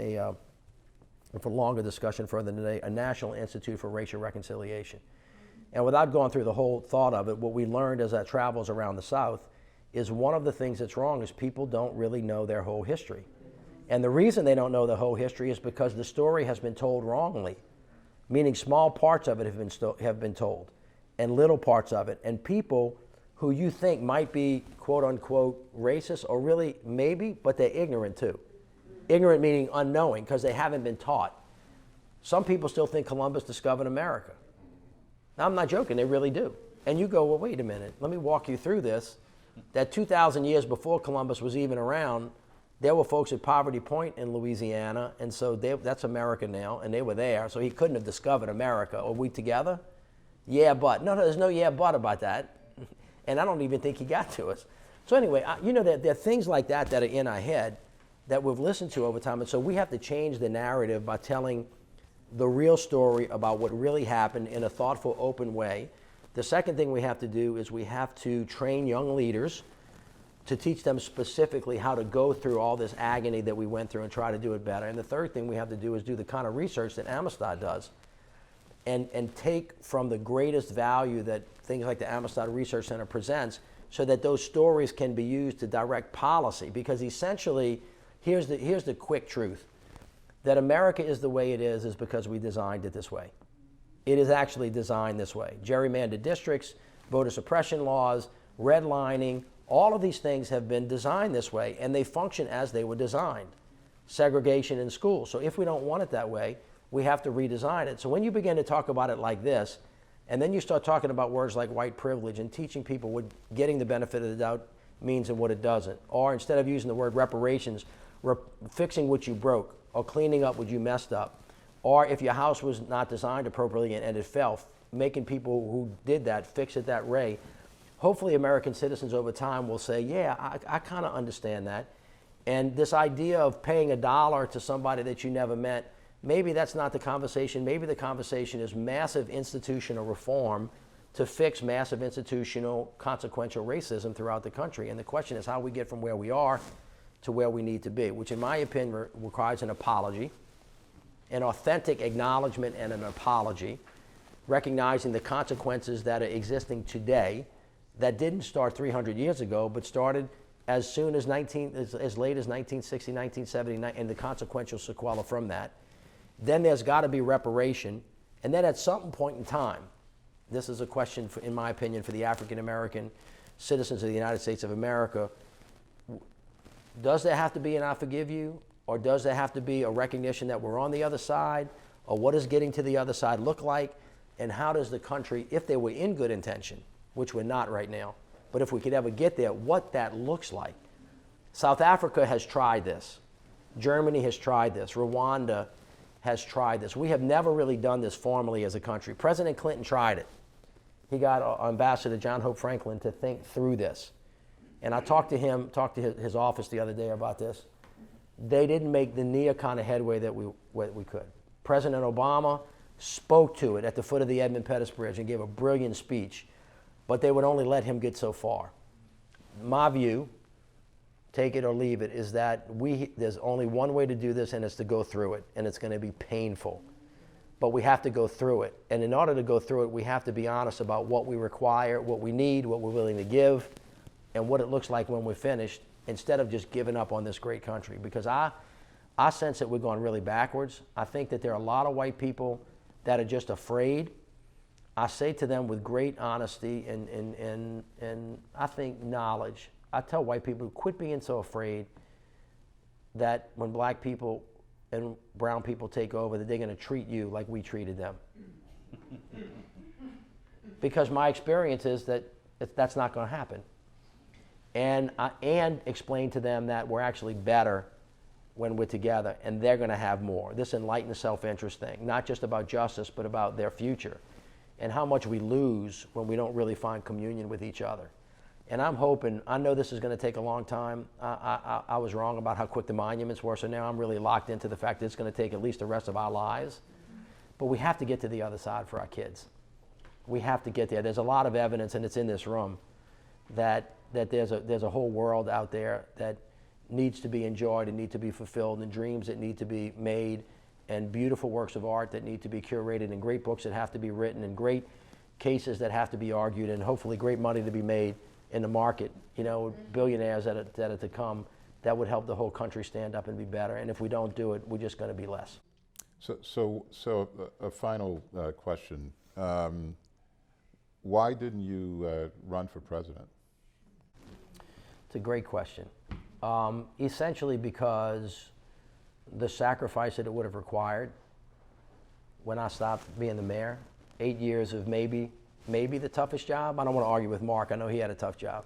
for longer discussion further today, a National Institute for Racial Reconciliation. And without going through the whole thought of it, what we learned as that travels around the South is one of the things that's wrong is people don't really know their whole history. And the reason they don't know the whole history is because the story has been told wrongly, meaning small parts of it have been told, and little parts of it. And people who you think might be quote unquote racist, or really maybe, but they're ignorant too. Ignorant meaning unknowing, because they haven't been taught. Some people still think Columbus discovered America. Now, I'm not joking, they really do. And you go, well, wait a minute, let me walk you through this. That 2,000 years before Columbus was even around, there were folks at Poverty Point in Louisiana, and so that's America now, and they were there, so he couldn't have discovered America. Are we together? Yeah, but. No, there's no yeah, but about that. And I don't even think he got to us. So anyway, there are things like that that are in our head that we've listened to over time, and so we have to change the narrative by telling the real story about what really happened in a thoughtful, open way. The second thing we have to do is we have to train young leaders to teach them specifically how to go through all this agony that we went through and try to do it better. And the third thing we have to do is do the kind of research that Amistad does and take from the greatest value that things like the Amistad Research Center presents, so that those stories can be used to direct policy. Because essentially, here's the quick truth. That America is the way it is because we designed it this way. It is actually designed this way. Gerrymandered districts, voter suppression laws, redlining, all of these things have been designed this way, and they function as they were designed. Segregation in schools. So if we don't want it that way, we have to redesign it. So when you begin to talk about it like this, and then you start talking about words like white privilege and teaching people what getting the benefit of the doubt means and what it doesn't, or instead of using the word reparations, fixing what you broke, or cleaning up what you messed up, or if your house was not designed appropriately and it fell, making people who did that fix it that way. Hopefully American citizens over time will say, yeah, I kind of understand that. And this idea of paying $1 to somebody that you never met, maybe that's not the conversation. Maybe the conversation is massive institutional reform to fix massive institutional consequential racism throughout the country. And the question is how we get from where we are to where we need to be, which in my opinion requires an apology, an authentic acknowledgement and an apology, recognizing the consequences that are existing today that didn't start 300 years ago, but started as soon as as late as 1960, 1970, and the consequential sequela from that. Then there's got to be reparation, and then at some point in time, this is a question, in my opinion, for the African American citizens of the United States of America. Does there have to be an I forgive you? Or does there have to be a recognition that we're on the other side? Or what does getting to the other side look like? And how does the country, if they were in good intention, which we're not right now, but if we could ever get there, what that looks like? South Africa has tried this. Germany has tried this. Rwanda has tried this. We have never really done this formally as a country. President Clinton tried it. He got Ambassador John Hope Franklin to think through this. And I talked to his office the other day about this. They didn't make the near kind of headway that we could. President Obama spoke to it at the foot of the Edmund Pettus Bridge and gave a brilliant speech, but they would only let him get so far. My view take it or leave it, is that there's only one way to do this, and it's to go through it, and it's going to be painful. But we have to go through it. And in order to go through it, we have to be honest about what we require, what we need, what we're willing to give, and what it looks like when we're finished, instead of just giving up on this great country. Because I sense that we're going really backwards. I think that there are a lot of white people that are just afraid. I say to them with great honesty and I think knowledge, I tell white people, quit being so afraid that when black people and brown people take over, that they're going to treat you like we treated them. Because my experience is that that's not going to happen. And explain to them that we're actually better when we're together, and they're going to have more. This enlightened self-interest thing, not just about justice, but about their future, and how much we lose when we don't really find communion with each other. And I'm hoping, I know this is going to take a long time. I was wrong about how quick the monuments were, so now I'm really locked into the fact that it's going to take at least the rest of our lives. But we have to get to the other side for our kids. We have to get there. There's a lot of evidence, and it's in this room, that there's a whole world out there that needs to be enjoyed and need to be fulfilled, and dreams that need to be made, and beautiful works of art that need to be curated, and great books that have to be written, and great cases that have to be argued, and hopefully great money to be made in the market, you know, billionaires that are to come, that would help the whole country stand up and be better. And if we don't do it, we're just going to be less. So a final question. Why didn't you run for president? It's a great question. Essentially because the sacrifice that it would have required when I stopped being the mayor, 8 years of maybe the toughest job. I don't want to argue with Mark. I know he had a tough job.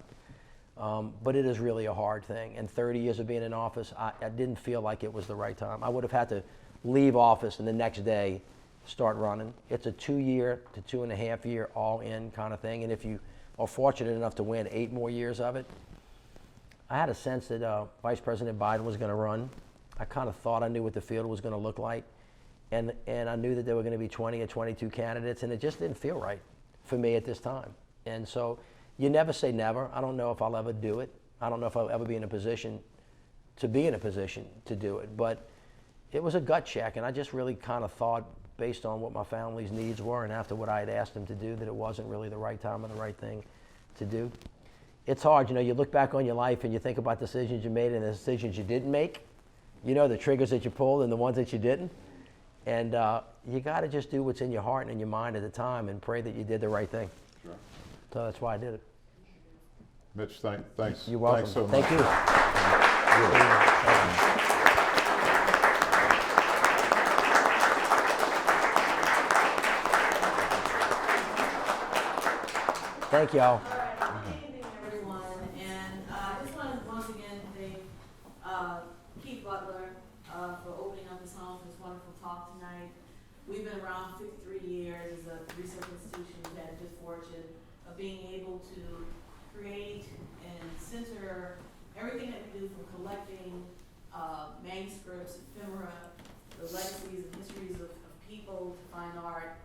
But it is really a hard thing. And 30 years of being in office, I didn't feel like it was the right time. I would have had to leave office and the next day start running. It's a 2-year to 2.5 year all-in kind of thing. And if you are fortunate enough to win 8 more years of it, I had a sense that Vice President Biden was going to run. I kind of thought I knew what the field was going to look like. And I knew that there were going to be 20 or 22 candidates, and it just didn't feel right for me at this time. And so you never say never. I don't know if I'll ever do it. I don't know if I'll ever be in a position to do it. But it was a gut check, and I just really kind of thought, based on what my family's needs were and after what I had asked them to do, that it wasn't really the right time or the right thing to do. It's hard, you know, you look back on your life and you think about decisions you made and the decisions you didn't make. You know, the triggers that you pulled and the ones that you didn't. And you got to just do what's in your heart and in your mind at the time and pray that you did the right thing. Sure. So that's why I did it. Mitch, thanks. You're welcome. Thanks so much. Thank you. Thank y'all. All right, good evening, everyone, and I just want to once again thank Keith Butler for opening up his home for this wonderful talk tonight. We've been around 53 years as a research institution. We've had the good fortune of being able to create and center everything that we do, from collecting manuscripts, ephemera, the legacies and histories of people to fine art,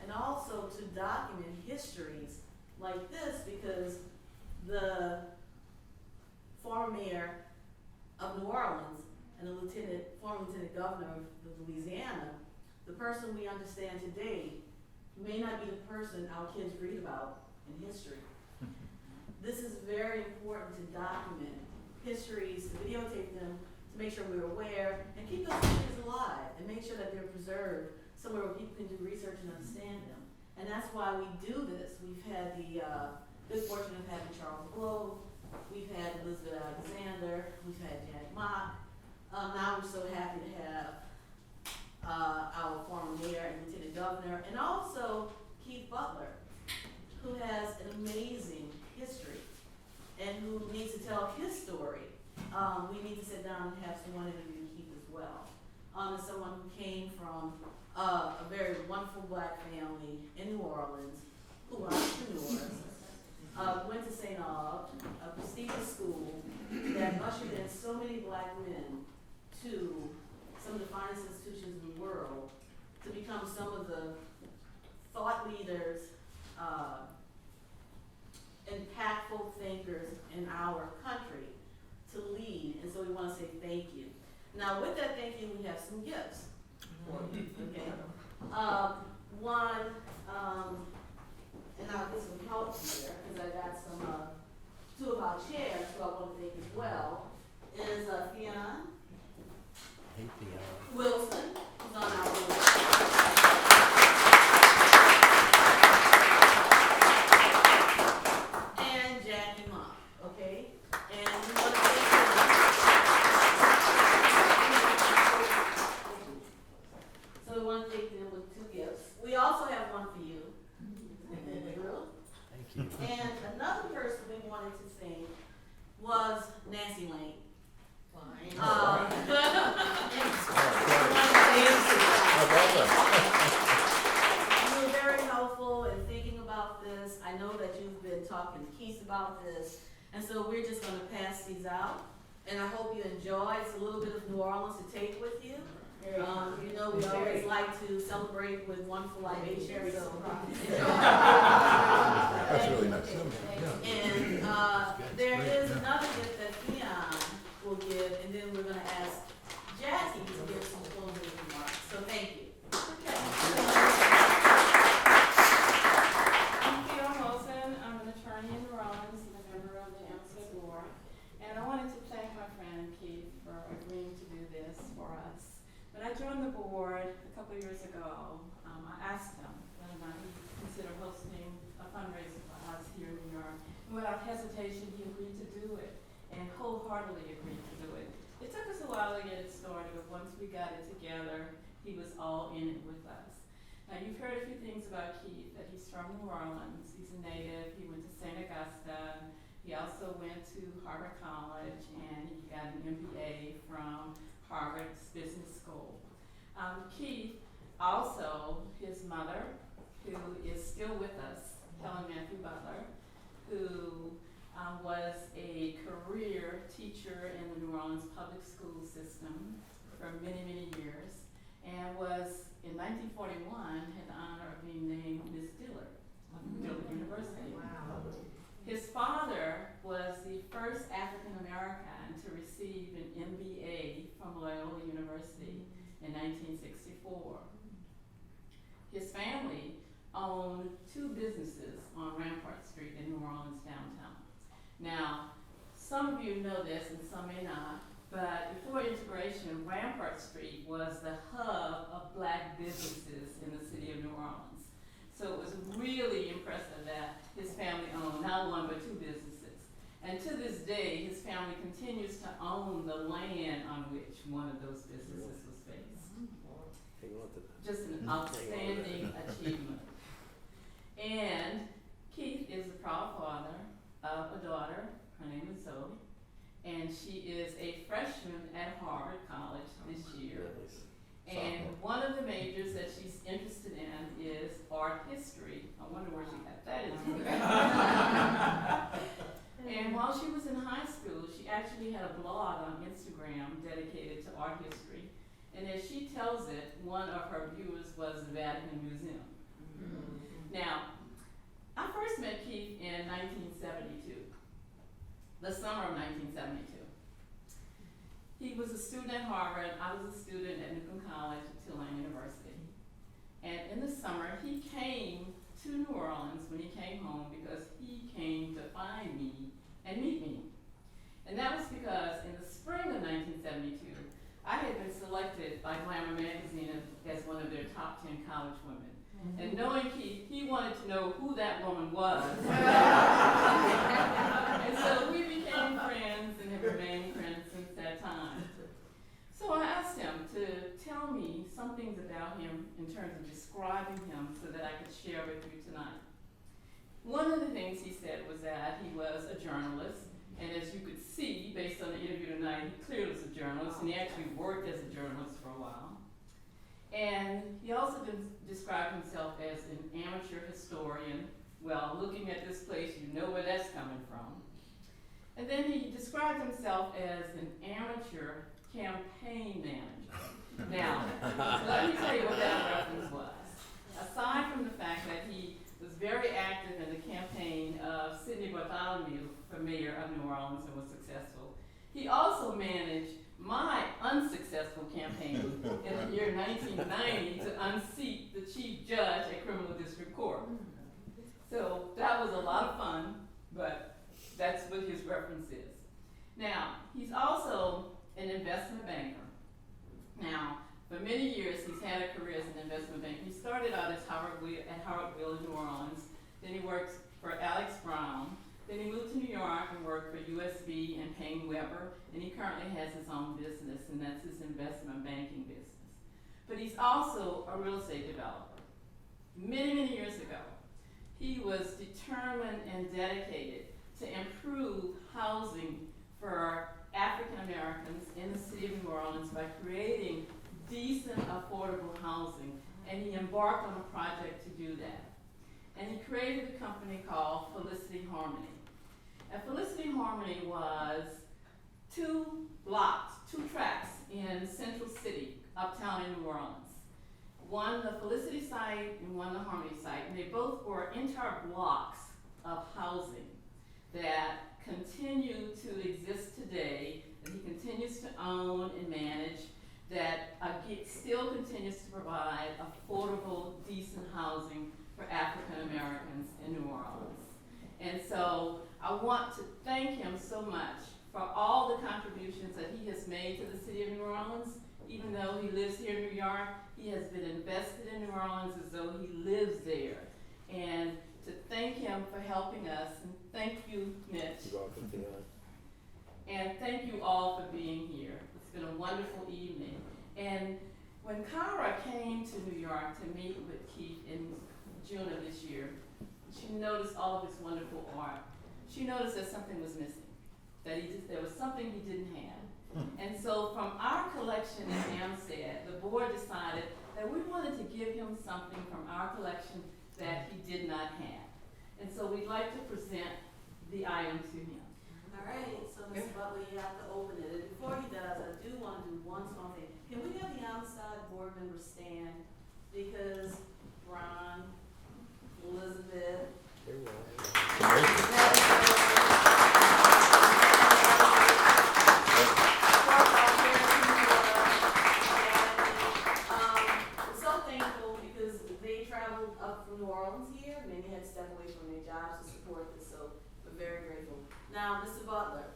and also to document histories like this, because the former mayor of New Orleans and the former lieutenant governor of Louisiana, the person we understand today may not be the person our kids read about in history. This is very important to document histories, to videotape them, to make sure we're aware, and keep those histories alive, and make sure that they're preserved somewhere where people can do research and understand them. And that's why we do this. We've had the good fortune of having Charles Blow, we've had Elizabeth Alexander, we've had Jack Mock. Now we're so happy to have our former mayor and lieutenant governor, and also Keith Butler, who has an amazing history and who needs to tell his story. We need to sit down and have someone interview Keith as well. As someone who came from a very wonderful black family in New Orleans, who are entrepreneurs, went to St. Aug, a prestigious school that ushered in so many black men to some of the finest institutions in the world, to become some of the thought leaders, impactful thinkers in our country, to lead some gifts. Okay. One, and I'll get some help here because I got some, two of our chairs who I want to thank as well, is Fionn Wilson, who's on our board. And Jackie Mock, okay? And we want to thank them. So we want to thank them with 2 gifts. We also have one for you. Thank you. And another person we wanted to thank was Nancy Lane. You were very helpful in thinking about this. I know that you've been talking to Keith about this. And so we're just going to pass these out. And I hope you enjoy. It's a little bit of New Orleans to take with you. You know, we always like to celebrate with wonderful libations. So That's really nice. and there is another gift that Fionn will give, and then we're going to ask Jackie to give some closing remarks. So thank you. I'm Fionn Wilson. I'm an attorney in New Orleans and a member of the Amherst Board. And I wanted to thank my friend Keith for agreeing to do this for us. When I joined the board a couple of years ago, I asked him whether or not he would consider hosting a fundraiser for us here in New York. And without hesitation, he agreed to do it and wholeheartedly agreed to do it. It took us a while to get it started, but once we got it together, he was all in it with us. Now, you've heard a few things about Keith, that he's from New Orleans. He's a native. He went to St. Augusta. He also went to Harvard College, and he got an MBA from Harvard's Business School. Keith, also, his mother, who is still with us, Helen Matthew Butler, who was a career teacher in the New Orleans public school system for many, many years, and was, in 1941, had the honor of being named Miss Dillard of Dillard University. Wow. His father was the first African American to receive an MBA from Loyola University in 1964. His family owned 2 businesses on Rampart Street in New Orleans downtown. Now, some of you know this and some may not, but before integration, Rampart Street was the hub of black businesses in the city of New Orleans. So it was really impressive that his family owned not 1 but 2 businesses. And to this day, his family continues to own the land on which one of those businesses was based. Just an outstanding achievement. And Keith is the proud father of a daughter. Her name is Zoe. And she is a freshman at Harvard College this year. And one of the majors that she's interested in is art history. I wonder where she got that information. And while she was in high school, she actually had a blog on Instagram dedicated to art history. And as she tells it, one of her viewers was the Vatican Museum. Now, I first met Keith in 1972, the summer of 1972. He was a student at Harvard. I was a student at Newcomb College at Tulane University. And in the summer, he came to New Orleans when he came home because he came to find me and meet me. And that was because in the spring of 1972, I had been selected by Glamour magazine as one of their top 10 college women. And knowing Keith, he wanted to know who that woman was. And so we became friends and have remained friends since that time. So I asked him to tell me some things about him in terms of describing him so that I could share with you tonight. One of the things he said was that he was a journalist, and as you could see based on the interview tonight, he clearly was a journalist, and he actually worked as a journalist for a while. And he also described himself as an amateur historian. Well, looking at this place, you know where that's coming from. And then he described himself as an amateur campaign manager. Now, let me tell you what that reference was. Aside from the fact that he was very active in the campaign of Sidney Bartholomew for mayor of New Orleans and was successful, he also managed my unsuccessful campaign in in 1990 to unseat the chief judge at criminal district court. So that was a lot of fun, but that's what his reference is. Now, he's also an investment banker. Now, for many years, he's had a career as an investment banker. He started out as Howard Weil in New Orleans. Then he worked for Alex Brown. Then he moved to New York and worked for USB and Payne Weber. And he currently has his own business, and that's his investment banking business. But he's also a real estate developer. Many, many years ago, he was determined and dedicated to improve housing for African Americans in the city of New Orleans by creating decent, affordable housing, and he embarked on a project to do that. And he created a company called Felicity Harmony. And Felicity Harmony was 2 tracks in Central City, uptown in New Orleans. One the Felicity site and one the Harmony site, and they both were entire blocks of housing that continue to exist today, that he continues to own and manage, that still continues to provide affordable, decent housing for African Americans in New Orleans. And so I want to thank him so much for all the contributions that he has made to the city of New Orleans. Even though he lives here in New York, he has been invested in New Orleans as though he lives there. And to thank him for helping us, and thank you, Mitch. You're welcome, Fiona. And thank you all for being here. It's been a wonderful evening. And when Cara came to New York to meet with Keith in June of this year, she noticed all of his wonderful art. She noticed that something was missing, that there was something he didn't have. And so from our collection at Amstead, the board decided that we wanted to give him something from our collection that he did not have. And so we'd like to present the item to him. All right, so Mr. Butler, you have to open it. And before he does, I do want to do one small thing. Can we have the outside board members stand? Because Ron, Elizabeth, I'm so thankful because they traveled up from New Orleans here. Many had to step away from their jobs to support this, so we're very grateful. Now, Mr. Butler,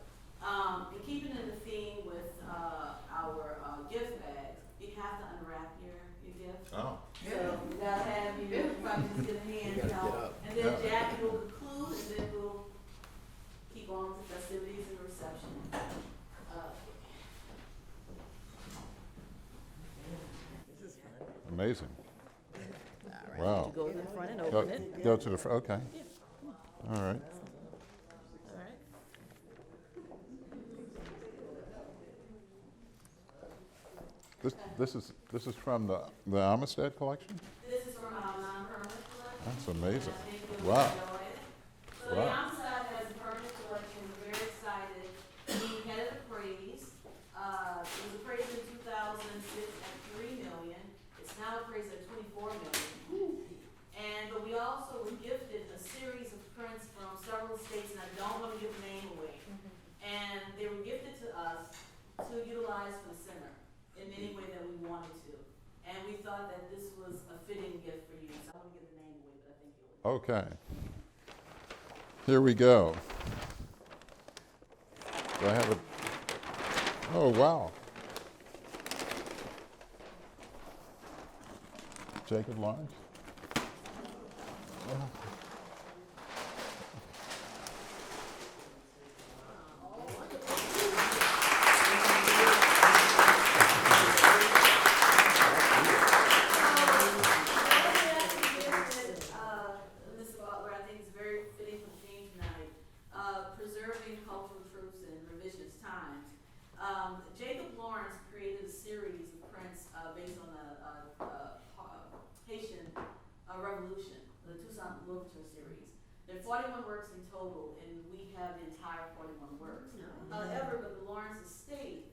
in keeping in the theme with our gift bags, you have to unwrap your gift. Oh. So we gotta have you probably just get a hand out, and then Jackie will conclude, and then we'll keep on with the festivities and reception. Amazing. Wow. Go to the front and Go, open it. go to the front. Okay. All right. All right. This is from the Amistad collection. This is from our non-permanent collection. That's amazing. And I think you'll Wow. enjoy it. So the Amistad has a permanent collection. We're very excited. We had it appraised. It was appraised in 2006 at $3 million. It's now appraised at $24 million. But we also were gifted a series of prints from several states, and I don't want to give the name away. And they were gifted to us to utilize for the center in any way that we wanted to. And we thought that this was a fitting gift for you. So I don't want to give the name away, but I think you'll. Okay. Here we go. Do I have a? Oh wow. Jacob Lawrence. Mr. Butler, I think it's very fitting for the theme tonight. Preserving cultural truths in revisionist times. Jacob Lawrence created a series of prints based on the Haitian Revolution, the Toussaint Louverture series. There are 41 works in total, and we have the entire 41 works. However, but the Lawrence estate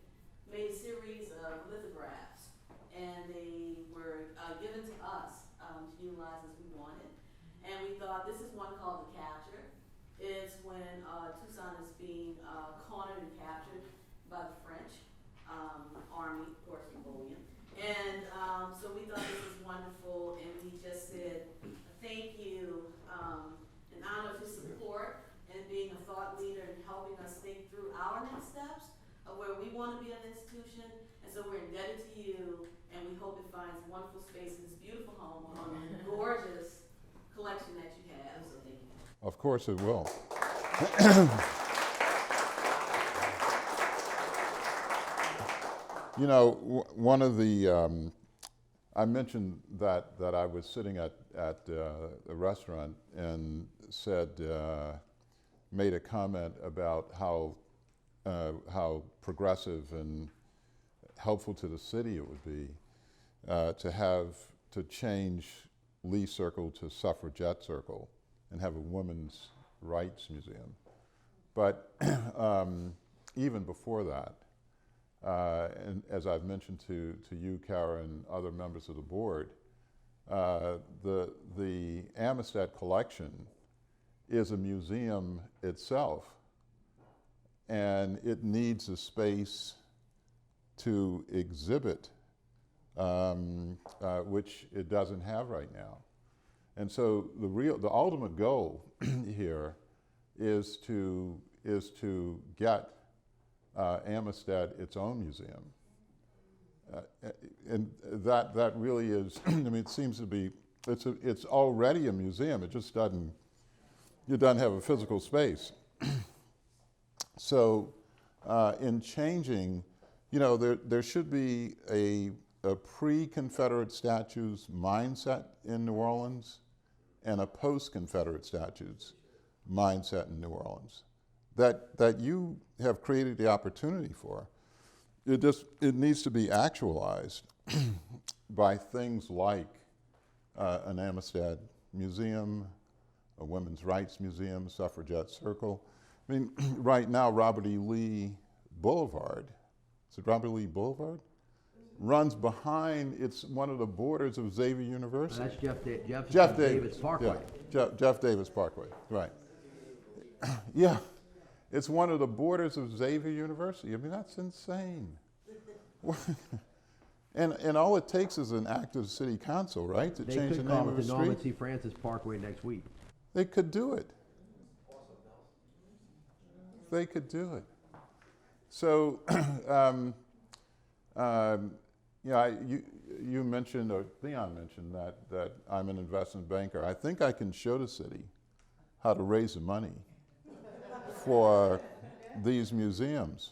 made a series of lithographs, and they were given to us to utilize as we wanted. And we thought this is one called The Capture. It's when Toussaint is being cornered and captured by the French army, of course, Napoleon. And so we thought this was wonderful, and we just said thank you in honor of his support and being a thought leader and helping us think through our next steps of where we want to be an institution. And so we're indebted to you, and we hope it finds wonderful space in this beautiful home on the gorgeous collection that you have. So thank you. Of course it will. You know, one of the, I mentioned that I was sitting at a restaurant and said, made a comment about how progressive and helpful to the city it would be to change Lee Circle to Suffragette Circle and have a women's rights museum. But even before that, and as I've mentioned to you, Kara, and other members of the board, the Amistad collection is a museum itself, and it needs a space to exhibit, which it doesn't have right now. And so the ultimate goal here is to get Amistad its own museum. And that really is, I mean, it seems to be, it's already a museum, it just doesn't have a physical space. So in changing, you know, there should be a pre-Confederate statues mindset in New Orleans and a post-Confederate statues mindset in New Orleans that you have created the opportunity for. It needs to be actualized by things like an Amistad museum, a women's rights museum, Suffragette Circle. I mean, right now, Robert E. Lee Boulevard, is it Robert E. Lee Boulevard? Runs behind, it's one of the borders of Xavier University. That's Jeff Davis Parkway. Yeah, Jeff Davis Parkway, right. Yeah, it's one of the borders of Xavier University. I mean, that's insane. And all it takes is an act of city council, right, to change the name of the street? They could call it the Norman C. Francis Parkway next week. They could do it. They could do it. So, yeah, you mentioned, or Leon mentioned that I'm an investment banker. I think I can show the city how to raise the money for these museums.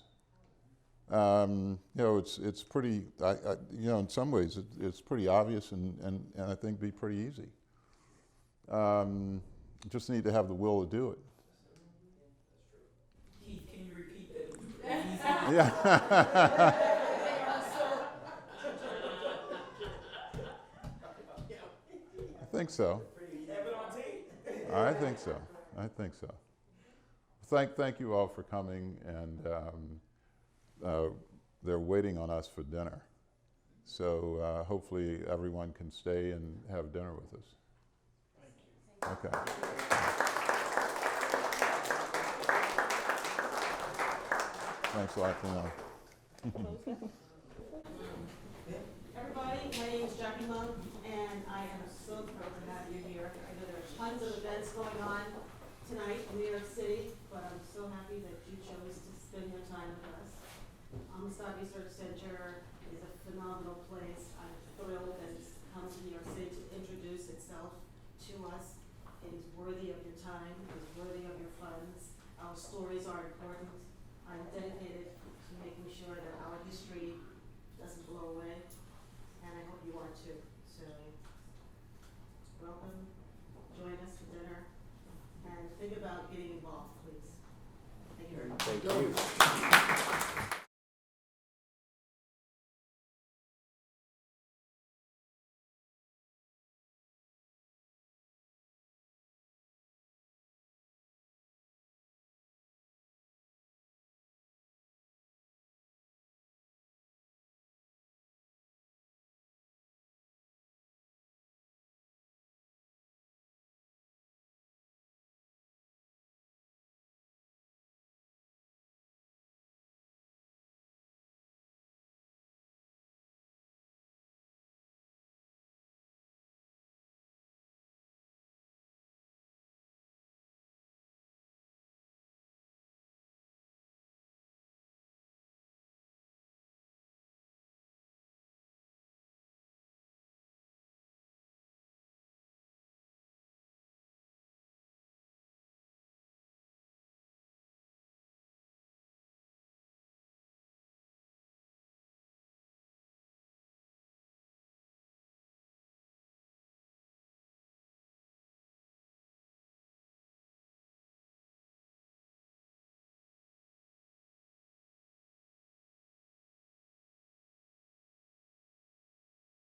You know, it's pretty, you know, in some ways it's pretty obvious and I think be pretty easy. Just need to have the will to do it. Keith, can you repeat that? Yeah. I think so. Have it on tape. I think so. I think so. Thank you all for coming, and they're waiting on us for dinner. So hopefully everyone can stay and have dinner with us. Thank you. Okay. Thanks a lot, Leon. Everybody, my name is Jackie Monk, and I am so thrilled to have you here. I know there are tons of events going on tonight in New York City, but I'm so happy that you chose to spend your time with us. Amistad Research Center is a phenomenal place. I'm thrilled that it's come to New York City to introduce itself to us. It is worthy of your time. It is worthy of your funds. Our stories are important. I'm dedicated to making sure that our history doesn't blow away, and I hope you are too. So, welcome, join us for dinner, and think about getting involved, please. Thank you very much. Thank you.